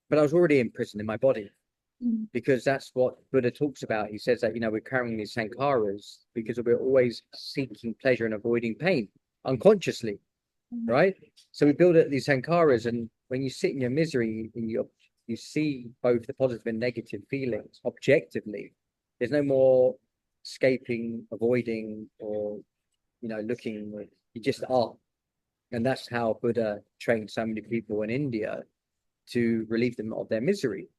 but I was already in prison in my body Mhm. because that's what Buddha talks about. He says that, you know, we're carrying these sankharas because we're always seeking pleasure and avoiding pain unconsciously, right? So we build up these sankharas, and when you sit in your misery and you see both the positive and negative feelings objectively, there's no more escaping, avoiding, or looking. You just are, and that's how Buddha trained so many people in India to relieve them of their misery.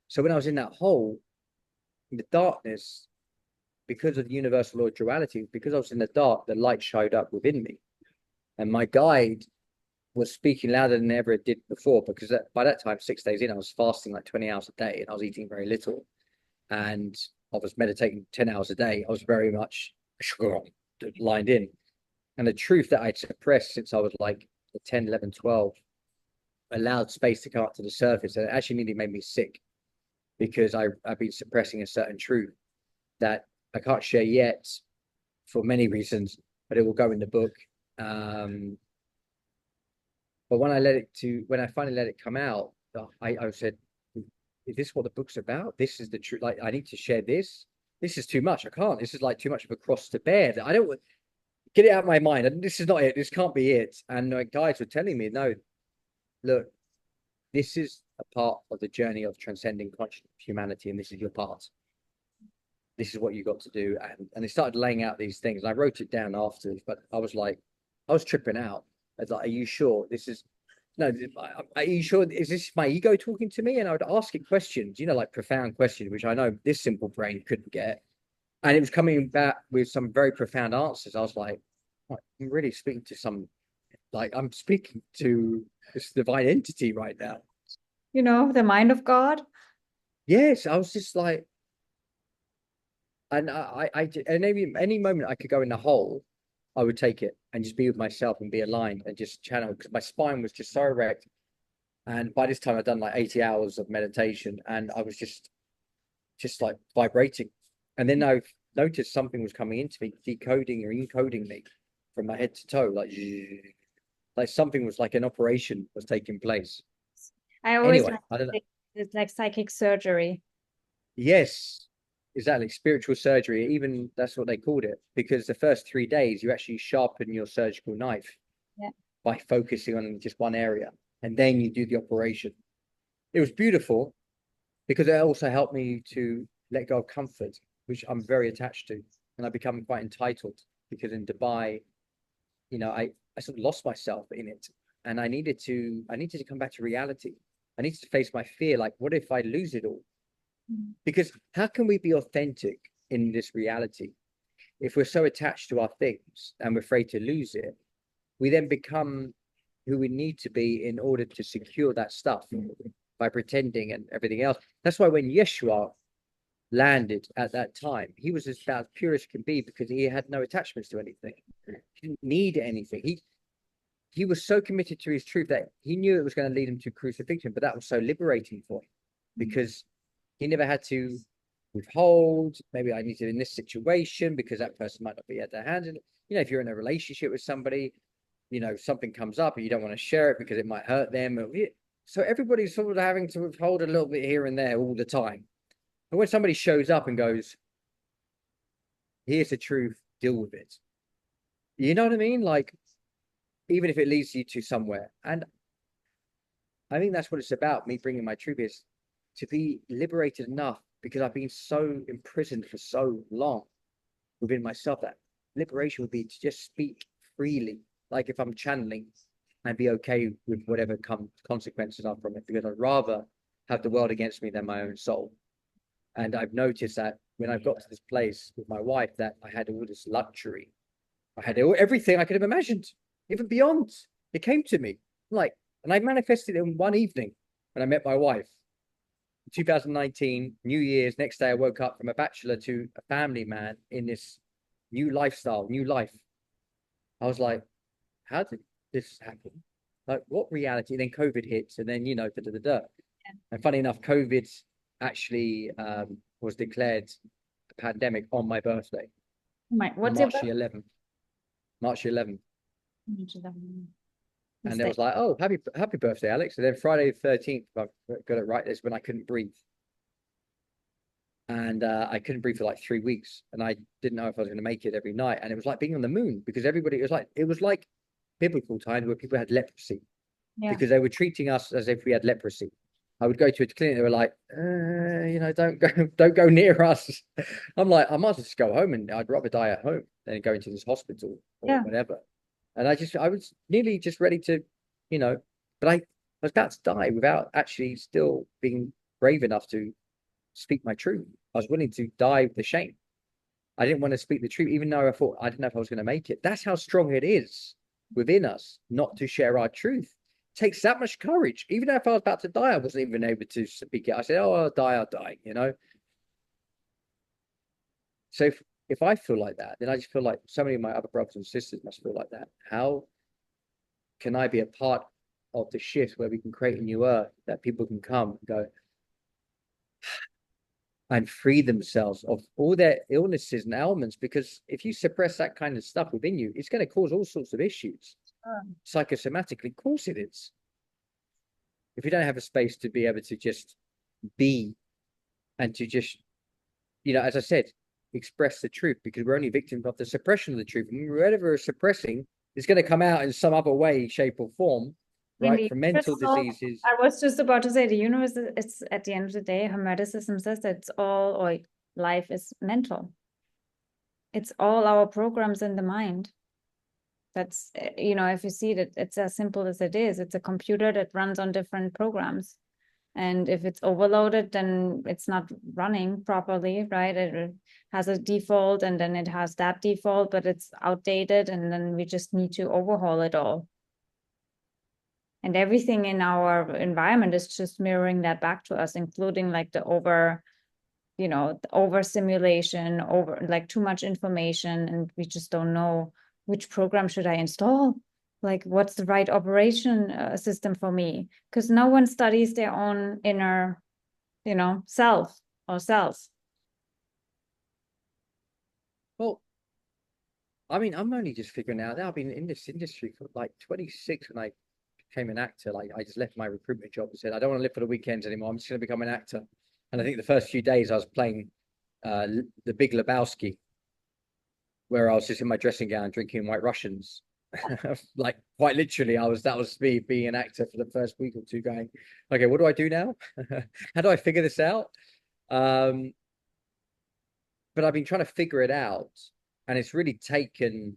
So when I was in that hole, in the darkness, because of the universal law of duality, because I was in the dark, the light showed up within me. And my guide was speaking louder than ever it did before, because by that time, 6 days in, I was fasting like 20 hours a day and I was eating very little. And I was meditating 10 hours a day. I was very much lined in. And the truth that I'd suppressed since I was like 10, 11, 12 allowed space to come up to the surface. And it actually nearly made me sick because I've been suppressing a certain truth that I can't share yet for many reasons, but it will go in the book. But when I finally let it come out, I said, is this what the book's about? This is the truth. Like, I need to share this. This is too much. I can't. This is like too much of a cross to bear. I don't get it out of my mind. And this is not it. This can't be it. And my guides were telling me, no, look, this is a part of the journey of transcending conscious humanity, and this is your part. This is what you got to do. And they started laying out these things. And I wrote it down afterwards, but I was like, I was tripping out. I was like, are you sure this is no, are you sure? Is this my ego talking to me? And I would ask it questions, like profound questions, which I know this simple brain couldn't get. And it was coming back with some very profound answers. I was like, I'm really speaking to I'm speaking to this divine entity right now. The mind of God. Yes, I was just like, and and any moment I could go in the hole, I would take it and just be with myself and be aligned and just channel, because my spine was just so erect. And by this time, I'd done like 80 hours of meditation, and I was just like vibrating. And then I noticed something was coming into me, decoding or encoding me from my head to toe, like something was like an operation was taking place. I always Anyway, like I don't know. it's like psychic surgery. Yes, exactly. Spiritual surgery, even that's what they called it, because the first 3 days you actually sharpen your surgical knife Yeah. by focusing on just one area, and then you do the operation. It was beautiful because it also helped me to let go of comfort, which I'm very attached to, and I become quite entitled because in Dubai, I sort of lost myself in it, and I needed to come back to reality. I needed to face my fear. Like, what if I lose it all? Because how can we be authentic in this reality if we're so attached to our things and we're afraid to lose it? We then become who we need to be in order to secure that stuff by pretending and everything else. That's why when Jeshua landed at that time, he was as pure as can be because he had no attachments to anything. He didn't need anything. He was so committed to his truth that he knew it was going to lead him to crucifixion, but that was so liberating for him because he never had to withhold. Maybe I needed in this situation because that person might not be at their hand. And if you're in a relationship with somebody, something comes up and you don't want to share it because it might hurt them. So everybody's sort of having to withhold a little bit here and there all the time. And when somebody shows up and goes, here's the truth, deal with it. You know what I mean? Like, even if it leads you to somewhere. And I think that's what it's about, me bringing my truth is to be liberated enough because I've been so imprisoned for so long within myself that liberation would be to just speak freely. Like if I'm channeling and be okay with whatever consequences are from it, because I'd rather have the world against me than my own soul. And I've noticed that when I've got to this place with my wife, that I had all this luxury. I had everything I could have imagined, even beyond. It came to me and I manifested it in one evening when I met my wife. 2019, New Year's, next day I woke up from a bachelor to a family man in this new lifestyle, new life. I was like, how did this happen? Like, what reality? And then COVID hits, and then, da, da, da, da. And funny enough, COVID actually was declared a pandemic on my birthday, What's your March birthday? the 11th. March the 11th. And it Mistake. was like, oh, happy birthday, Alex. And then Friday the 13th, I've got it right, is when I couldn't breathe. And I couldn't breathe for like 3 weeks. And I didn't know if I was going to make it every night. And it was like being on the moon because it was like biblical times where people had leprosy because they were treating us as if we had leprosy. I would go to a clinic, they were like, don't go near us. I'm like, I might as well just go home and I'd rather die at home than go into this hospital or whatever. And I was nearly just ready to, but I was about to die without actually still being brave enough to speak my truth. I was willing to die with the shame. I didn't want to speak the truth, even though I thought I didn't know if I was going to make it. That's how strong it is within us not to share our truth. It takes that much courage. Even if I was about to die, I wasn't even able to speak it. I said, oh, I'll die, So if I feel like that, then I just feel like so many of my other brothers and sisters must feel like that. How can I be a part of the shift where we can create a new earth that people can come and go and free themselves of all their illnesses and ailments? Because if you suppress that kind of stuff within you, it's going to cause all sorts of issues. Psychosomatically, of course it is. If you don't have a space to be able to just be and to just, as I said, express the truth, because we're only victims of the suppression of the truth. And whatever we're suppressing is going to come out in some other way, shape, or form, In right? the From mental universal, diseases. I was just about to say the universe, it's at the end of the day, Hermeticism says that it's all, or life is mental. It's all our programs in the mind. That's, if you see that, it's as simple as it is. It's a computer that runs on different programs. And if it's overloaded, then it's not running properly, right? It has a default and then it has that default, but it's outdated. And then we just need to overhaul it all. And everything in our environment is just mirroring that back to us, including like the over simulation, over like too much information, and we just don't know which program should I install, like what's the right operation system for me, because no one studies their own inner self or selves. Well, I mean, I'm only just figuring out that I've been in this industry for like 26 when I became an actor. Like, I just left my recruitment job and said, I don't want to live for the weekends anymore. I'm just going to become an actor. And I think the first few days I was playing The Big Lebowski, where I was just in my dressing gown drinking White Russians. Like, quite literally, that was me being an actor for the first week or two, going, okay, what do I do now? How do I figure this out? But I've been trying to figure it out, and it's really taken,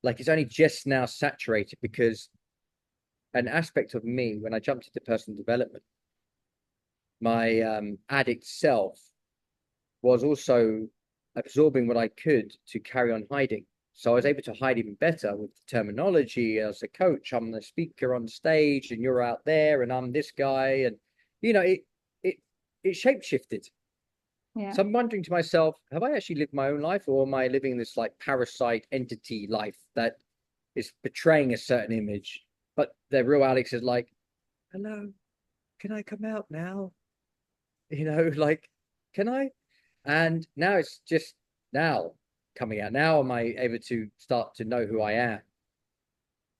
like, it's only just now saturated, because an aspect of me, when I jumped into personal development, my addict self was also absorbing what I could to carry on hiding. So I was able to hide even better with the terminology as a coach. I'm the speaker on stage, and you're out there, and I'm this guy, and it it shapeshifted. Yeah. So I'm wondering to myself, have I actually lived my own life, or am I living this like parasite entity life that is portraying a certain image, but the real Alex is like, hello, can I come out now? Like, can I? And now it's just now coming out. Now am I able to start to know who I am?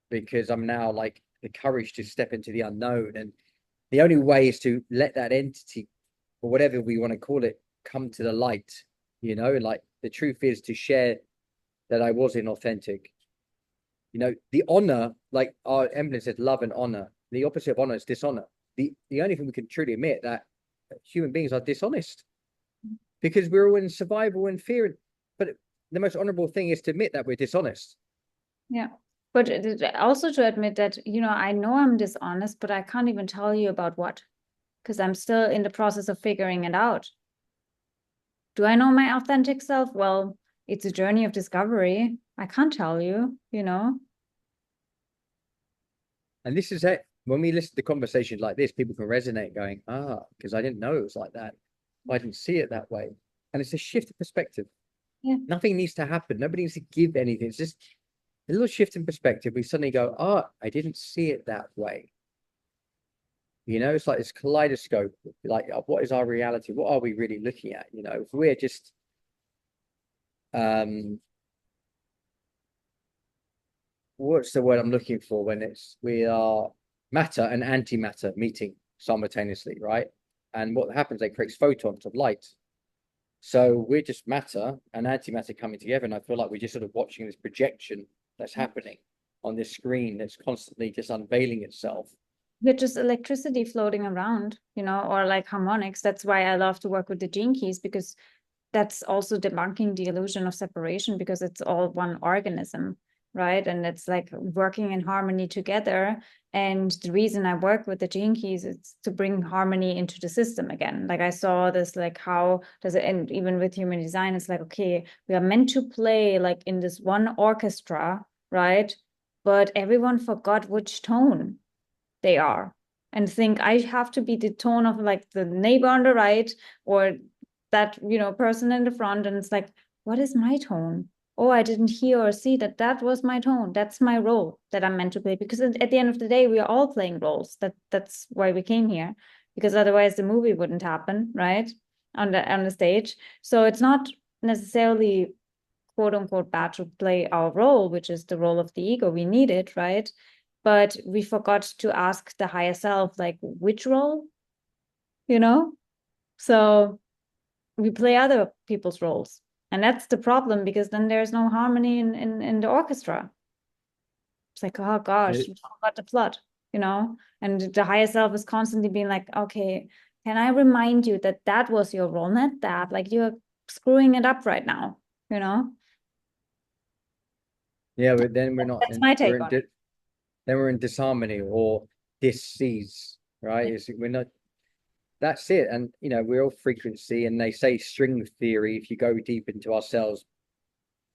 Because I'm now like the courage to step into the unknown. And the only way is to let that entity, or whatever we want to call it, come to the light. Like, the truth is to share that I was inauthentic. The honor, like our emblem says, love and honor. The opposite of honor is dishonor. The only thing we can truly admit that human beings are dishonest, because we're all in survival and fear. But the most honorable thing is to admit that we're dishonest. Yeah. But also to admit that, I know I'm dishonest, but I can't even tell you about what, because I'm still in the process of figuring it out. Do I know my authentic self? Well, it's a journey of discovery. I can't tell you. And this is it. When we listen to conversations like this, people can resonate, going, because I didn't know it was like that. I didn't see it that way. And it's a shift of perspective. Yeah. Nothing needs to happen. Nobody needs to give anything. It's just a little shift in perspective. We suddenly go, I didn't see it that way. It's like this kaleidoscope. Like, what is our reality? What are we really looking at? If we're just what's the word I'm looking for, when we are matter and antimatter meeting simultaneously, right? And what happens, it creates photons of light. So we're just matter and antimatter coming together, and I feel like we're just sort of watching this projection that's happening on this screen that's constantly just unveiling itself. With just electricity floating around, or like harmonics. That's why I love to work with the gene keys, because that's also debunking the illusion of separation, because it's all one organism, right? And it's like working in harmony together. And the reason I work with the gene keys is to bring harmony into the system again. Like, I saw this, like, how does it, and even with human design, it's like, okay, we are meant to play like in this one orchestra, right? But everyone forgot which tone they are, and think I have to be the tone of like the neighbor on the right, or that person in the front. And it's like, what is my tone? Oh, I didn't hear or see that was my tone. That's my role that I'm meant to play, because at the end of the day, we are all playing roles. That's why we came here, because otherwise the movie wouldn't happen, right, on the stage. So it's not necessarily quote unquote bad to play our role, which is the role of the ego. We need it, right? But we forgot to ask the higher self, like, which role, you know? So we play other people's roles. And that's the problem, because then there's no harmony in the orchestra. It's like, oh gosh, you forgot the plot, you know? And the higher self is constantly being like, okay, can I remind you that that was your role, not that? Like, you're screwing it up right now, you know? Yeah, but then we're not That's in, my we're take in on it. then we're in disharmony or dis-ease, right? We're not, that's it. And we're all frequency, and they say string theory. If you go deep into ourselves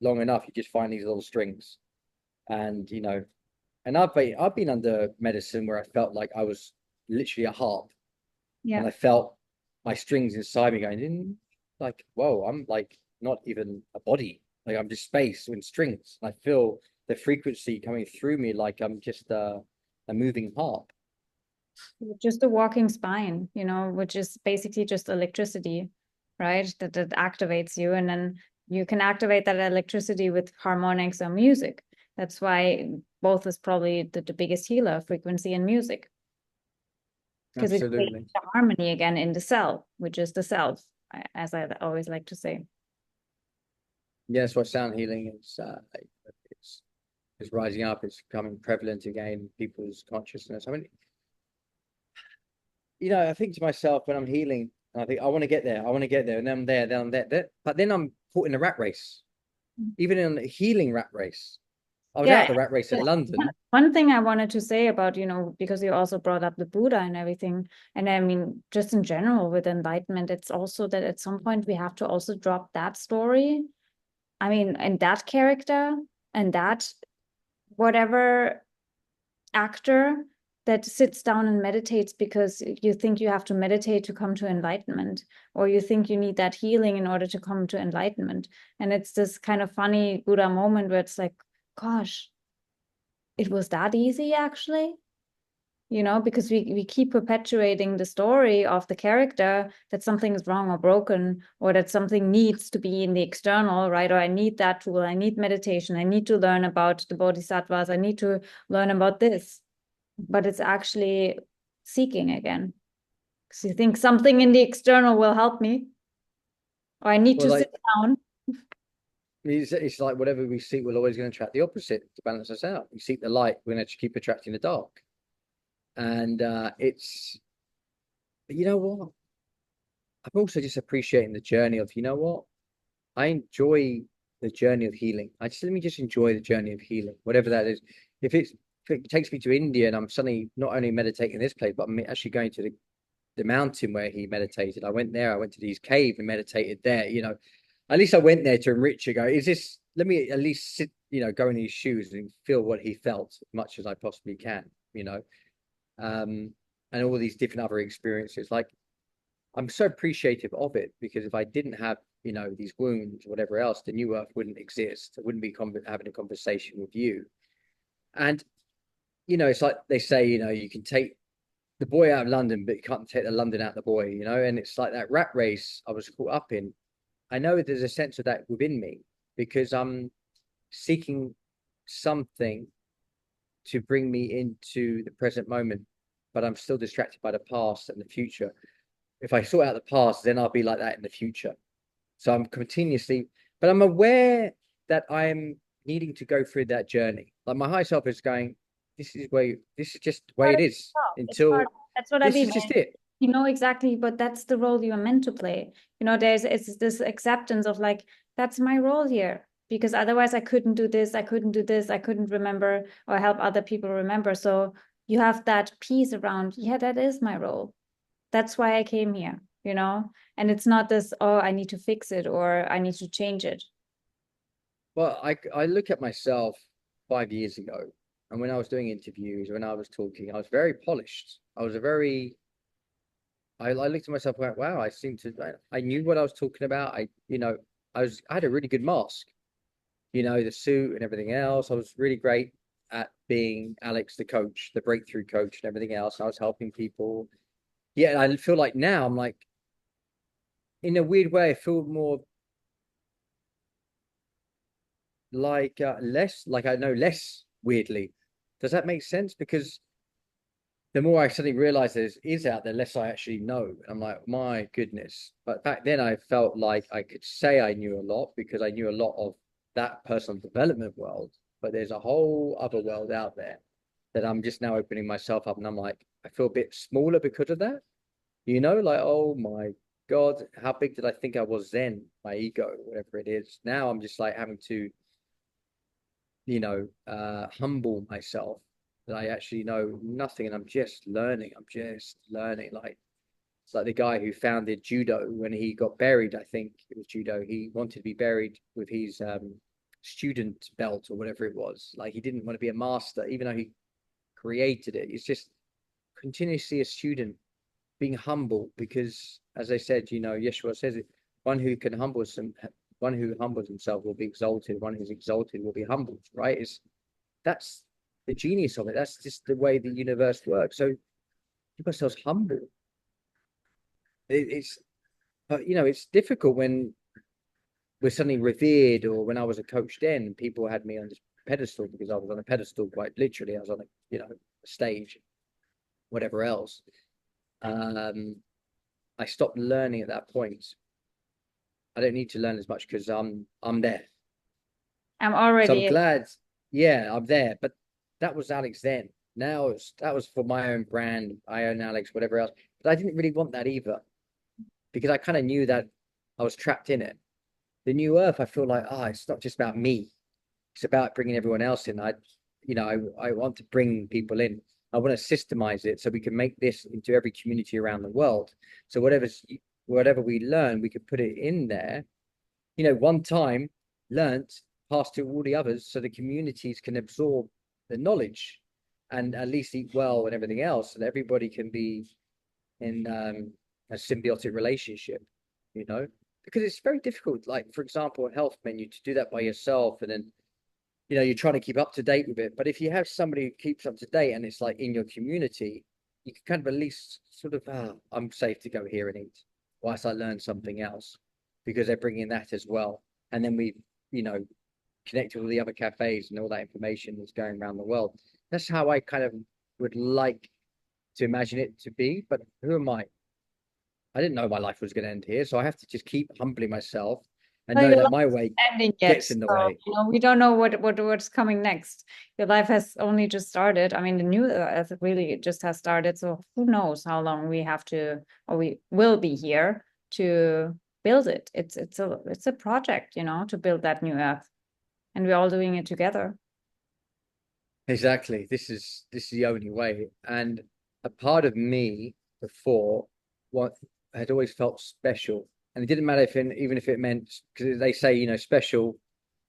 long enough, you just find these little strings. And and I've been under medicine where I felt like I was literally a harp, Yeah. and I felt my strings inside me going in, like, whoa, I'm like not even a body, like I'm just space and strings. I feel the frequency coming through me like I'm just a moving harp. Just a walking spine, you know, which is basically just electricity, right? That activates you. And then you can activate that electricity with harmonics or music. That's why both is probably the biggest healer, frequency and music, because it creates Absolutely. the harmony again in the cell, which is the self, as I always like to say. Yeah, that's why sound healing it's is rising up. It's becoming prevalent again in people's consciousness. I mean, I think to myself when I'm healing, I think I want to get there. I want to get there, and then I'm there, then I'm there. But then I'm caught in a rat race, even in a healing rat race. I was out Yeah. the rat race in London. One thing I wanted to say about, because you also brought up the Buddha and everything, and I mean, just in general with enlightenment, it's also that at some point we have to also drop that story. I mean, and that character and that whatever actor that sits down and meditates because you think you have to meditate to come to enlightenment, or you think you need that healing in order to come to enlightenment. And it's this kind of funny Buddha moment where it's like, gosh, it was that easy actually, because we keep perpetuating the story of the character that something is wrong or broken, or that something needs to be in the external, right? Or I need that tool, I need meditation, I need to learn about the bodhisattvas, I need to learn about this. But it's actually seeking again, because you think something in the external will help me, or I need Well, to sit like down. it's like whatever we seek, we're always going to attract the opposite to balance us out. We seek the light, we're going to keep attracting the dark. And but you know what? I'm also just appreciating the journey of, I enjoy the journey of healing. Let me just enjoy the journey of healing, whatever that is. If it takes me to India and I'm suddenly not only meditating in this place, but I'm actually going to the mountain where he meditated. I went there, I went to these caves and meditated there, At least I went there to enrich you. Let me at least sit, go in his shoes and feel what he felt as much as I possibly can, um, and all these different other experiences. Like, I'm so appreciative of it, because if I didn't have, these wounds or whatever else, the new earth wouldn't exist. I wouldn't be having a conversation with you. And, it's like they say, you can take the boy out of London, but you can't take the London out of the boy, and it's like that rat race I was caught up in. I know there's a sense of that within me, because I'm seeking something to bring me into the present moment, but I'm still distracted by the past and the future. If I sort out the past, then I'll be like that in the future. So I'm continuously, but I'm aware that I'm needing to go through that journey. Like my higher self is going, this is just the way Part it of is it's part until That's what I this mean. is just it. Exactly, but that's the role you are meant to play. It's this acceptance of like, that's my role here. Because otherwise I couldn't do this, I couldn't do this, I couldn't remember or help other people remember. So you have that peace around, yeah, that is my role. That's why I came here. And it's not this, oh, I need to fix it or I need to change it. Well, I look at myself 5 years ago, and when I was doing interviews, when I was talking, I was very polished. I looked at myself and went, wow, I knew what I was talking about. I had a really good mask, the suit and everything else. I was really great at being Alex, the coach, the breakthrough coach and everything else. I was helping people. Yeah, I feel like now I'm like, in a weird way, I feel more like less, like I know less weirdly. Does that make sense? Because the more I suddenly realize is out there, less I actually know. I'm like, my goodness. But back then I felt like I could say I knew a lot because I knew a lot of that personal development world. But there's a whole other world out there that I'm just now opening myself up. And I'm like, I feel a bit smaller because of that. Like, oh my God, how big did I think I was then? My ego, whatever it is. Now I'm just like having to, humble myself that I actually know nothing and I'm just learning. I'm just learning. Like it's like the guy who founded judo when he got buried, I think it was judo. He wanted to be buried with his student belt or whatever it was. Like he didn't want to be a master, even though he created it. It's just continuously a student being humble because as I said, Yeshua says it, one who can humble some one who humbles himself will be exalted, one who's exalted will be humbled, right? That's the genius of it. That's just the way the universe works. So keep ourselves humble. It's but it's difficult when we're suddenly revered, or when I was a coach then, people had me on this pedestal because I was on a pedestal, quite literally. I was on a stage, whatever else. I stopped learning at that point. I don't need to learn as much because I'm there. I'm So I'm already, glad, yeah, I'm there. But that was Alex then. Now that was for my own brand. I own Alex, whatever else. But I didn't really want that either because I kind of knew that I was trapped in it. The new earth, I feel like, it's not just about me. It's about bringing everyone else in. I want to bring people in. I want to systemize it so we can make this into every community around the world. So whatever we learn, we could put it in there. One time learnt, passed to all the others, so the communities can absorb the knowledge and at least eat well and everything else, and everybody can be in a symbiotic relationship. You know, because it's very difficult. Like for example, a health menu to do that by yourself, and then you're trying to keep up to date with it. But if you have somebody who keeps up to date and it's like in your community, you can kind of at least sort of, I'm safe to go here and eat whilst I learn something else because they're bringing that as well. And then we, you know, connect with all the other cafes and all that information that's going around the world. That's how I kind of would like to imagine it to be. But who am I? I didn't know my life was going to end here. So I have to just keep humbling myself and well, know your that life my is way ending yet. gets in the So, way. we don't know what's coming next. Your life has only just started. I mean, the new earth really just has started. So who knows how long we have to, or we will be here to build it. It's a project, to build that new earth, and we're all doing it together. Exactly. This is the only way. And a part of me before what had always felt special. And it didn't matter even if it meant because they say, special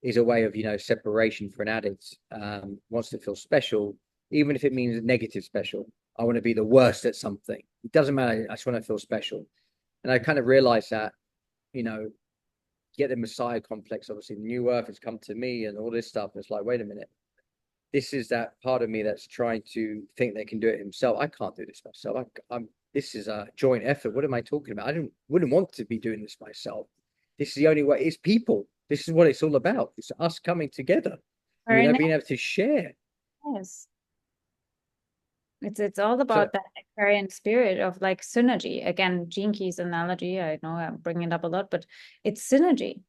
is a way of, separation for an addict. Wants to feel special, even if it means negative special. I want to be the worst at something. It doesn't matter. I just want to feel special. And I kind of realized that, you know, get the Messiah complex, obviously the new earth has come to me and all this stuff. It's like, wait a minute, this is that part of me that's trying to think they can do it himself. I can't do this myself. I'm this is a joint effort. What am I talking about? Wouldn't want to be doing this myself. This is the only way. It's people. This is what it's all about. It's us coming together, Very being able to share. nice. It's all So about that Aquarian spirit of like synergy. Again, Gene Key's analogy. I know I'm bringing it up a lot, but it's synergy.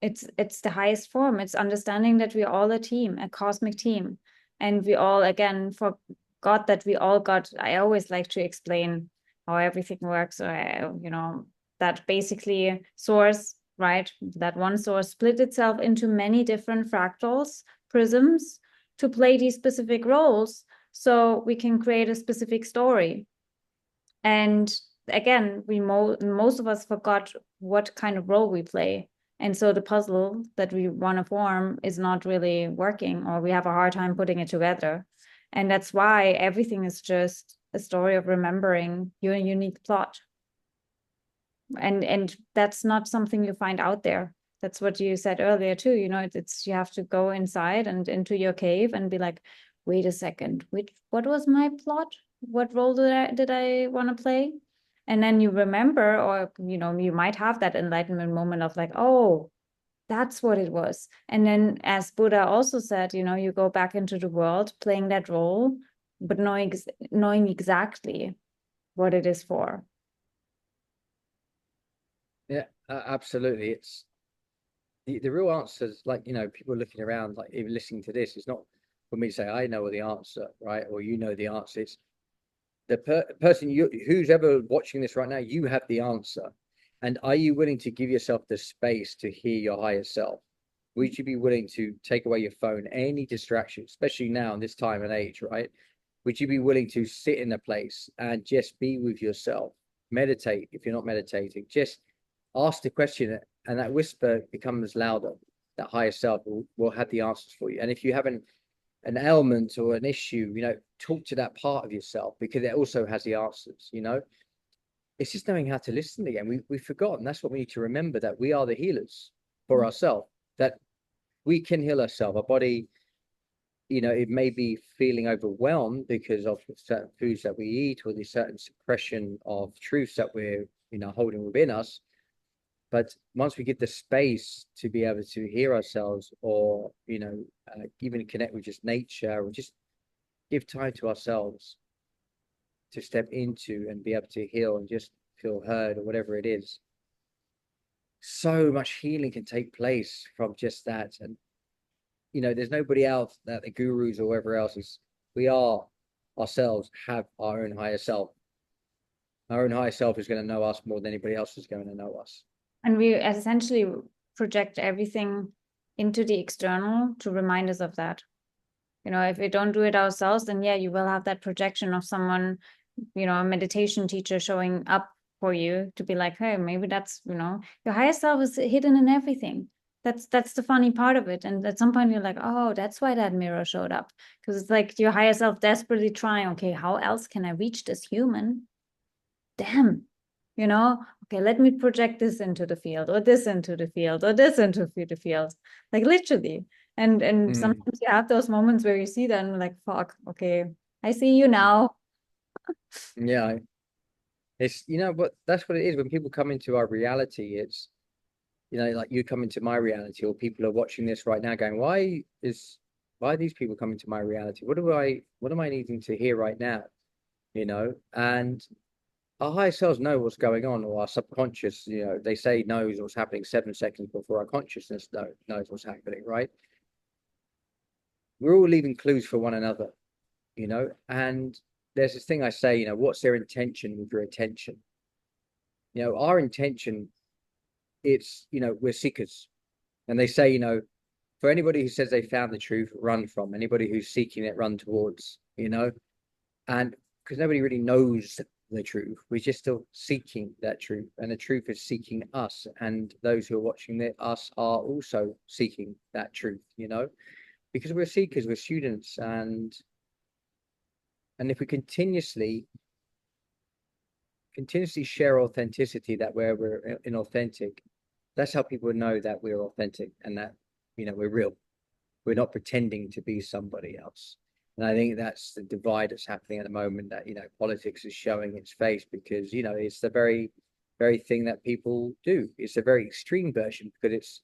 It's the highest form. It's understanding that we're all a team, a cosmic team, and we all again forgot that we all got. I always like to explain how everything works. That basically source, right? That one source split itself into many different fractals, prisms, to play these specific roles, so we can create a specific story. And again, most of us forgot what kind of role we play. And so the puzzle that we want to form is not really working, or we have a hard time putting it together. And that's why everything is just a story of remembering your unique plot. And that's not something you find out there. That's what you said earlier too. It's you have to go inside and into your cave and be like, wait a second, what was my plot? What role did I want to play? And then you remember, or you might have that enlightenment moment of like, oh, That's what it was. And then, as Buddha also said, you go back into the world playing that role, but knowing exactly what it is for. Yeah, absolutely. It's the real answer is like, people looking around, like even listening to this, it's not for me to say, I know the answer, right? Or you know the answer. It's the person who's ever watching this right now, you have the answer. And are you willing to give yourself the space to hear your higher self? Would you be willing to take away your phone, any distraction, especially now in this time and age, right? Would you be willing to sit in a place and just be with yourself? Meditate if you're not meditating. Just ask the question, and that whisper becomes louder. That higher self will have the answers for you. And if you have an ailment or an issue, talk to that part of yourself because it also has the answers. It's just knowing how to listen again. We've forgotten. That's what we need to remember, that we are the healers for ourselves, that we can heal ourselves. Our body, it may be feeling overwhelmed because of certain foods that we eat or the certain suppression of truths that we're, holding within us. But once we get the space to be able to hear ourselves, or even connect with just nature, or just give time to ourselves to step into and be able to heal and just feel heard, or whatever it is, so much healing can take place from just that. And there's nobody else, that the gurus or whoever else is. We are ourselves, have our own higher self. Our own higher self is going to know us more than anybody else is going to know us. And we essentially project everything into the external to remind us of that. If we don't do it ourselves, then yeah, you will have that projection of someone, a meditation teacher showing up for you to be like, hey, maybe that's, your higher self is hidden in everything. That's the funny part of it. And at some point you're like, oh, that's why that mirror showed up. Because it's like your higher self desperately trying, okay, how else can I reach this human? Damn, okay, let me project this into the field, or this into the field, or this into the field, like literally. And sometimes you have those moments where you see that and like, fuck, okay, I see you now. Yeah, it's but that's what it is when people come into our reality. It's like you come into my reality, or people are watching this right now going, why are these people coming to my reality? What am I needing to hear right now? And our higher selves know what's going on, or our subconscious, they say knows what's happening 7 seconds before our consciousness knows what's happening, right? We're all leaving clues for one another, and there's this thing I say, what's their intention with your attention? Our intention, it's, we're seekers. And they say, for anybody who says they found the truth, run from. Anybody who's seeking it, run towards, and because nobody really knows the truth. We're just still seeking that truth, and the truth is seeking us, and those who are watching us are also seeking that truth, because we're seekers, we're students, and if we continuously share authenticity, that where we're inauthentic, that's how people know that we're authentic, and that we're real. We're not pretending to be somebody else. And I think that's the divide that's happening at the moment, that politics is showing its face, because it's the very thing that people do. It's a very extreme version, because it's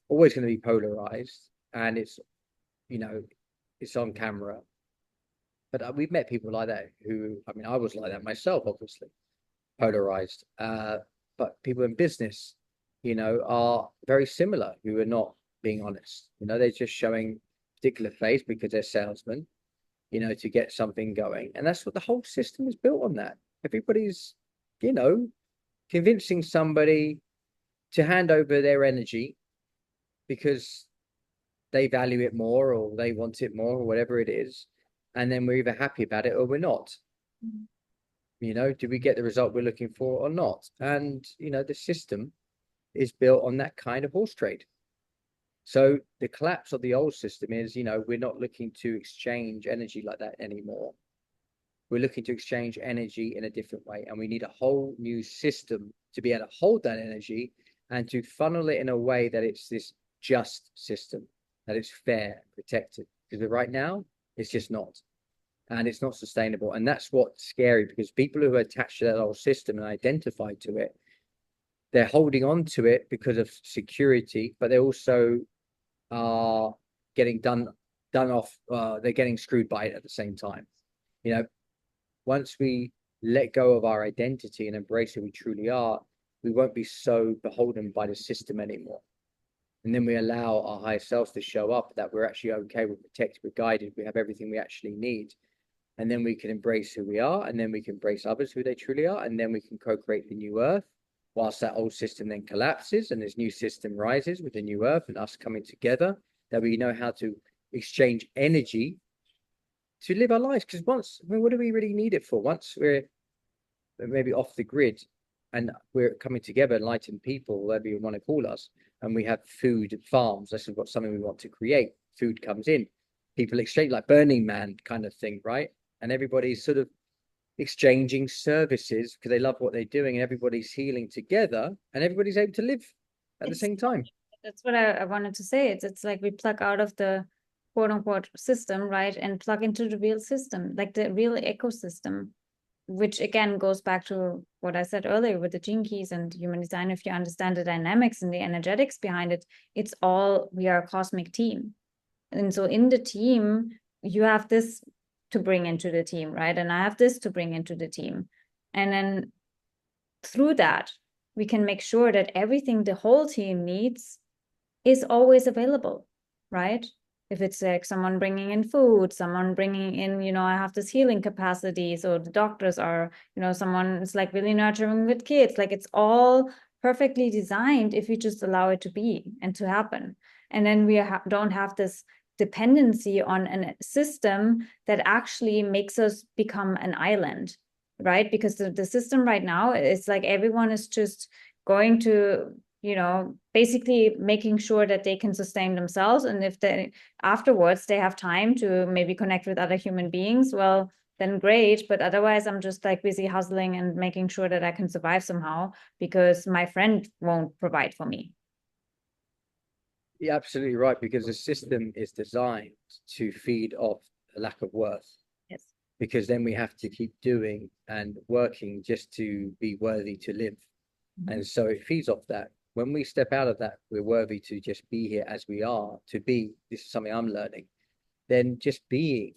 always going to be polarized, and it's it's on camera. But we've met people like that who, I mean, I was like that myself, obviously, polarized. But people in business, are very similar, who are not being honest. They're just showing a particular face because they're salesmen, to get something going. And that's what the whole system is built on, that. Everybody's, convincing somebody to hand over their energy because they value it more, or they want it more, or whatever it is. And then we're either happy about it or we're not. Do we get the result we're looking for or not? And, the system is built on that kind of horse trade. So the collapse of the old system is, we're not looking to exchange energy like that anymore. We're looking to exchange energy in a different way. And we need a whole new system to be able to hold that energy and to funnel it in a way that it's this just system, that it's fair, protected. Because right now, it's just not. And it's not sustainable. And that's what's scary, because people who are attached to that old system and identify to it, they're holding on to it because of security, but they also are getting done off. They're getting screwed by it at the same time. You know, once we let go of our identity and embrace who we truly are, we won't be so beholden by the system anymore. And then we allow our higher selves to show up, that we're actually okay, we're protected, we're guided, we have everything we actually need. And then we can embrace who we are, and then we can embrace others who they truly are, and then we can co-create the new earth, whilst that old system then collapses and this new system rises with the new earth and us coming together, that we know how to exchange energy to live our lives. Because once, I mean, what do we really need it for? Once we're maybe off the grid and we're coming together, enlightened people, whatever you want to call us, and we have food farms, this is what something we want to create. Food comes in, people exchange, like Burning Man kind of thing, right? And everybody's sort of exchanging services because they love what they're doing, and everybody's healing together, and everybody's able to live at the It's, same time. that's what I wanted to say. It's like we plug out of the quote unquote system, right, and plug into the real system, like the real ecosystem, which again goes back to what I said earlier with the gene keys and human design. If you understand the dynamics and the energetics behind it, it's all, we are a cosmic team. And so in the team, you have this to bring into the team, right? And I have this to bring into the team. And then through that, we can make sure that everything the whole team needs is always available, right? If it's like someone bringing in food, someone bringing in, you know, I have this healing capacity. So the doctors are, you know, someone is like really nurturing with kids. Like it's all perfectly designed if you just allow it to be and to happen. And then we don't have this dependency on a system that actually makes us become an island, right? Because the system right now, it's like everyone is just going to, you know, basically making sure that they can sustain themselves. And if they afterwards they have time to maybe connect with other human beings, well, then great. But otherwise, I'm just like busy hustling and making sure that I can survive somehow because my friend won't provide for me. You're absolutely right, because the system is designed to feed off a lack of worth. Yes. Because then we have to keep doing and working just to be worthy to live. And so it feeds off that. When we step out of that, we're worthy to just be here as we are, to be, this is something I'm learning, then just being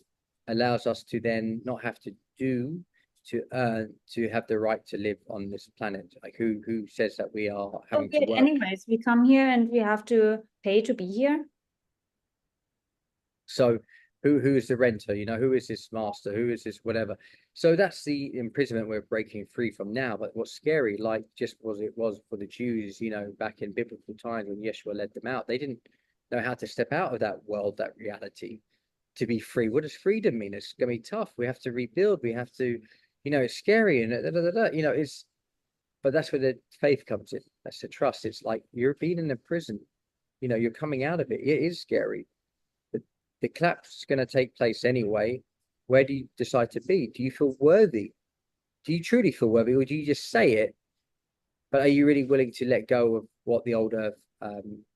allows us to then not have to do to earn, to have the right to live on this planet. Like who says that we are So having to weird. work? Anyways, we come here and we have to pay to be here. So who is the renter? You know, who is this master? Who is this whatever? So that's the imprisonment we're breaking free from now. But what's scary, like just was it was for the Jews, you know, back in biblical times when Yeshua led them out, they didn't know how to step out of that world, that reality, to be free. What does freedom mean? It's gonna be tough. We have to rebuild. We have to, you know, it's scary and you know, it's. But that's where the faith comes in. That's the trust. It's like you're being in a prison. You know, you're coming out of it. It is scary. The collapse is going to take place anyway. Where do you decide to be? Do you feel worthy? Do you truly feel worthy, or do you just say it? But are you really willing to let go of what the old earth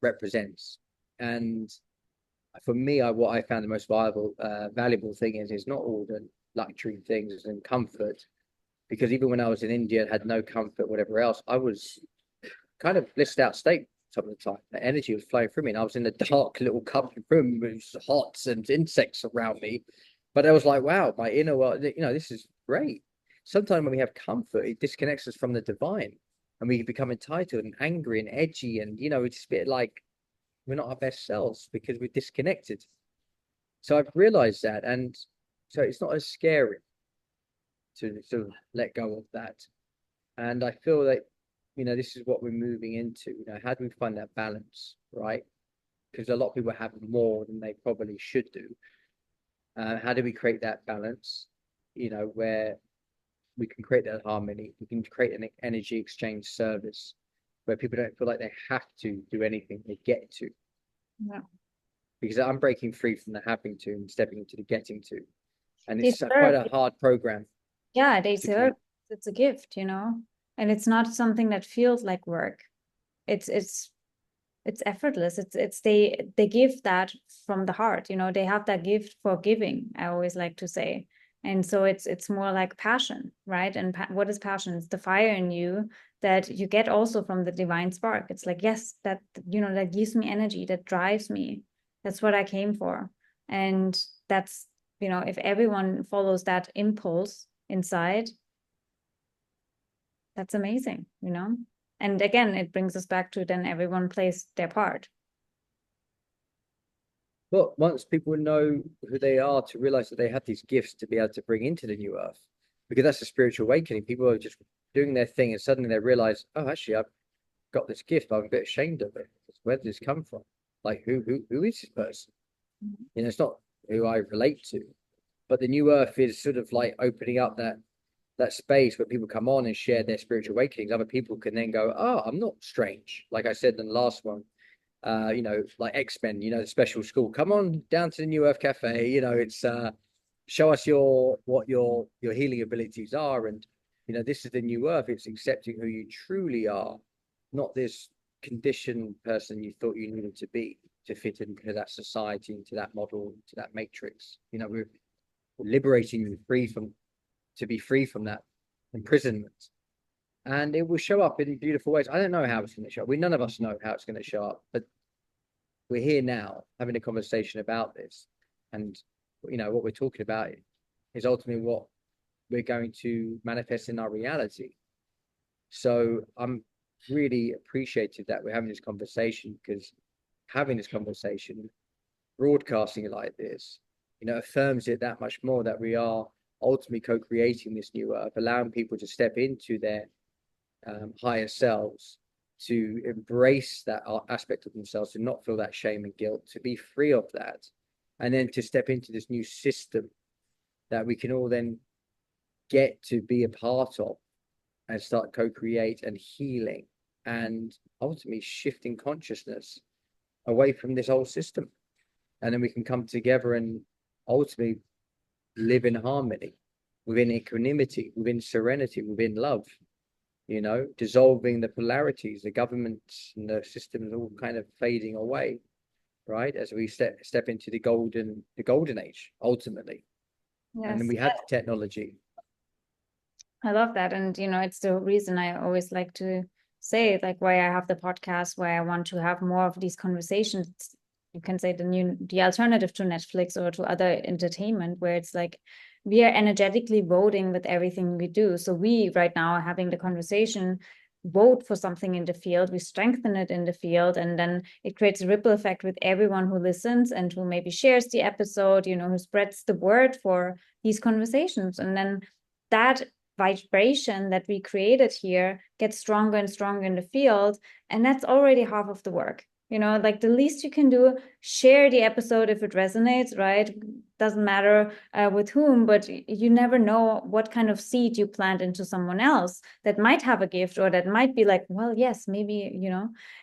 represents? And for me, what I found the most valuable thing is not all the luxury things and comfort, because even when I was in India, had no comfort, whatever else, I was kind of blissed out state some of the time. The energy was flowing through me, and I was in a dark little cupboard room with hot and insects around me. But I was like, wow, my inner world, you know, this is great. Sometimes when we have comfort, it disconnects us from the divine, and we become entitled and angry and edgy, and you know, it's a bit like we're not our best selves because we're disconnected. So I've realized that, and so it's not as scary to sort of let go of that. And I feel that, you know, this is what we're moving into. You know, how do we find that balance, right? Because a lot of people have more than they probably should do. How do we create that balance, you know, where we can create that harmony? We can create an energy exchange service where people don't feel like they have to do anything, they get to. Yeah. Because I'm breaking free from the having to and stepping into the getting to. And They it's quite serve, a hard program yeah, they to serve. create. It's a gift, you know, and it's not something that feels like work. It's effortless. It's they give that from the heart, you know, they have that gift for giving, I always like to say. And so it's more like passion, right? And what is passion? It's the fire in you that you get also from the divine spark. It's like, yes, that, that gives me energy, that drives me. That's what I came for. And that's, if everyone follows that impulse inside, that's amazing, And again, it brings us back to then everyone plays their part. But once people know who they are, to realize that they have these gifts to be able to bring into the new earth, because that's a spiritual awakening. People are just doing their thing, and suddenly they realize, oh, actually, I've got this gift, but I'm a bit ashamed of it. Where did this come from? Like, who is this person? It's not who I relate to. But the new earth is sort of like opening up that space where people come on and share their spiritual awakenings. Other people can then go, oh, I'm not strange. Like I said in the last one, like X-Men, the special school. Come on down to the New Earth Cafe. It's show us what your healing abilities are, and this is the new earth. It's accepting who you truly are, not this conditioned person you thought you needed to be to fit into that society, into that model, to that matrix. We're liberating you to be free from that imprisonment. And it will show up in beautiful ways. I don't know how it's going to show up. None of us know how it's going to show up, but we're here now having a conversation about this. And, what we're talking about is ultimately what we're going to manifest in our reality. So I'm really appreciative that we're having this conversation, because having this conversation, broadcasting it like this, affirms it that much more that we are ultimately co-creating this new earth, allowing people to step into their higher selves, to embrace that aspect of themselves, to not feel that shame and guilt, to be free of that, and then to step into this new system that we can all then get to be a part of and start co-create and healing and ultimately shifting consciousness away from this old system. And then we can come together and ultimately live in harmony, within equanimity, within serenity, within love, dissolving the polarities, the governments and the systems all kind of fading away, right? As we step into the golden age, ultimately. Yes. And then we have the technology. I love that. And, it's the reason I always like to say, like, why I have the podcast, why I want to have more of these conversations. You can say the alternative to Netflix or to other entertainment, where it's like we are energetically voting with everything we do. So we right now are having the conversation, vote for something in the field, we strengthen it in the field, and then it creates a ripple effect with everyone who listens and who maybe shares the episode, who spreads the word for these conversations. And then that vibration that we created here gets stronger and stronger in the field. And that's already half of the work. Like the least you can do, share the episode if it resonates, right? Doesn't matter with whom, but you never know what kind of seed you plant into someone else that might have a gift, or that might be like, well, yes, maybe,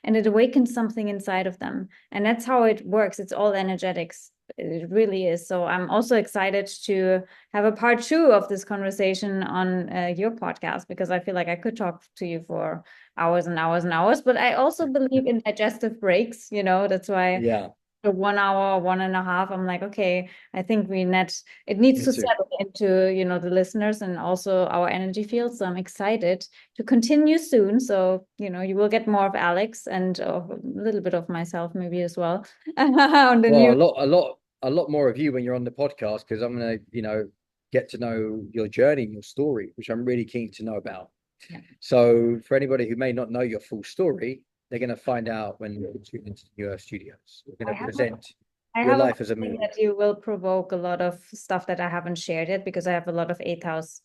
and it awakens something inside of them. And that's how it works. It's all energetics. It really is. So I'm also excited to have a part 2 of this conversation on your podcast, because I feel like I could talk to you for hours and hours and hours. But I also believe in digestive breaks. That's why the 1 hour, 1.5, I'm like, okay, I think it needs to settle into, the listeners and also our energy field. So I'm excited to continue soon. So, you will get more of Alex and a little bit of myself maybe as well. On the new a lot more of you when you're on the podcast, because I'm going to, get to know your journey and your story, which I'm really keen to know about. Yeah. So for anybody who may not know your full story, they're going to find out when you're tuning into the New Earth Studios. We're going to present your life as a movie. That you will provoke a lot of stuff that I haven't shared yet, because I have a lot of 8th house,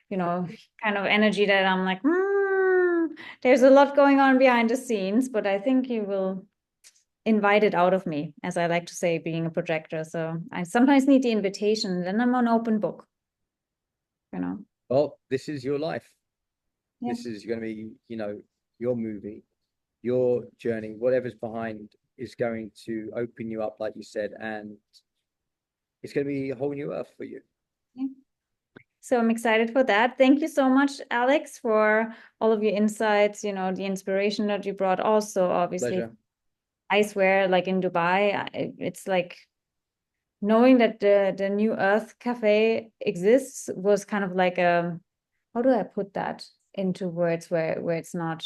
kind of energy that I'm like, there's a lot going on behind the scenes, but I think you will invite it out of me, as I like to say, being a projector. So I sometimes need the invitation, then I'm an open book, Well, this is your life. Yeah. This is going to be, your movie, your journey, whatever's behind is going to open you up, like you said, and it's going to be a whole new earth for you. Yeah. So I'm excited for that. Thank you so much, Alex, for all of your insights, the inspiration that you brought also, obviously. Pleasure. I swear, like in Dubai, it's like knowing that the New Earth Cafe exists was kind of like how do I put that? into words where it's not.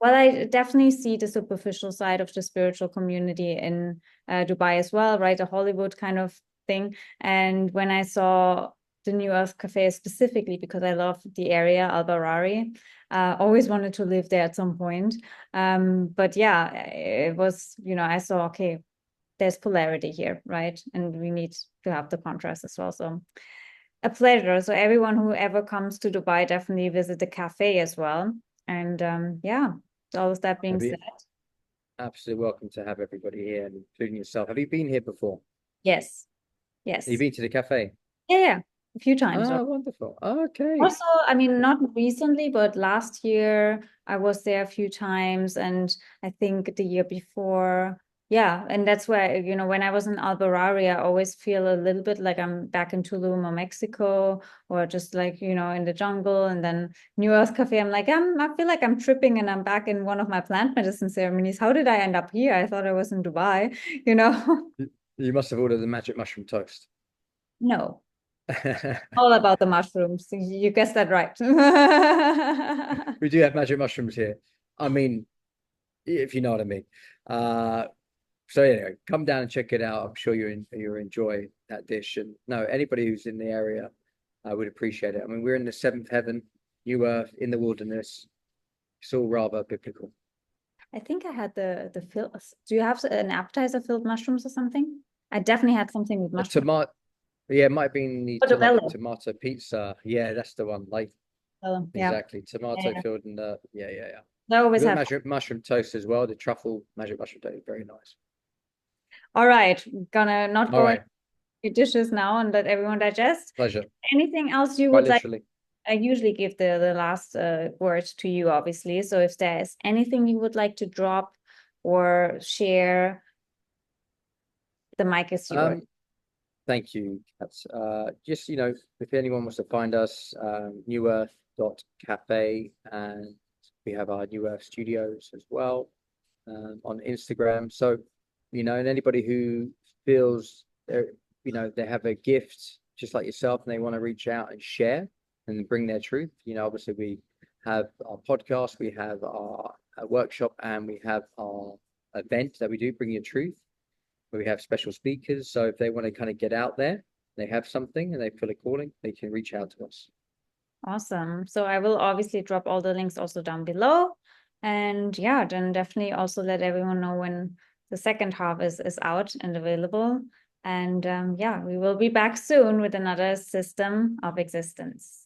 Well, I definitely see the superficial side of the spiritual community in Dubai as well, right? A Hollywood kind of thing. And when I saw the New Earth Cafe specifically, because I love the area, Al Barari, always wanted to live there at some point. But yeah, it was, I saw, okay, there's polarity here, right? And we need to have the contrast as well. So a pleasure. So everyone who ever comes to Dubai, definitely visit the cafe as well. And yeah, all of that being Have said, you absolutely welcome to have everybody here, including yourself. Have you been here before? yes, Have you yes. been to the cafe? Yeah, yeah, a few times. Ah, wonderful. Okay. Also, I mean, not recently, but last year I was there a few times, and I think the year before. Yeah, and that's where, when I was in Albarari, I always feel a little bit like I'm back in Tulum or Mexico, or just like, in the jungle. And then New Earth Cafe, I'm like, I feel like I'm tripping and I'm back in one of my plant medicine ceremonies. How did I end up here? I thought I was in Dubai, you know? You must have ordered the magic mushroom toast. No, all about the mushrooms. You guessed that right. We do have magic mushrooms here. I mean, if you know what I mean. Uh, so anyway, come down and check it out. I'm sure you'll enjoy that dish. And no, anybody who's in the area, I would appreciate it. I mean, we're in the seventh heaven, New Earth, in the wilderness. It's all rather biblical. I think I had the filled. Do you have an appetizer filled mushrooms or something? I definitely had something with A mushrooms. tomato, yeah, it might have been the Portobello. tomato pizza. Yeah, that's the one. Like Oh, yeah. exactly, tomato Yeah. filled and yeah. I We've always got the have. magic mushroom toast as well. The truffle magic mushroom toast, very nice. All right. Gonna not All go into right, dishes now and let everyone digest. pleasure. Anything else you Quite would like? literally. I usually give the last word to you, obviously. So if there's anything you would like to drop or share, the mic is yours. Um, Thank you. That's just if anyone wants to find us, New Earth Cafe, and we have our New Earth Studios as well on Instagram. So, and anybody who feels they have a gift just like yourself, and they want to reach out and share and bring their truth. Obviously we have our podcast, we have our workshop, and we have our event that we do, Bring Your Truth, where we have special speakers. So if they want to kind of get out there, they have something and they feel a calling, they can reach out to us. Awesome. So I will obviously drop all the links also down below. And yeah, then definitely also let everyone know when the second half is out and available. And yeah, we will be back soon with another system of existence.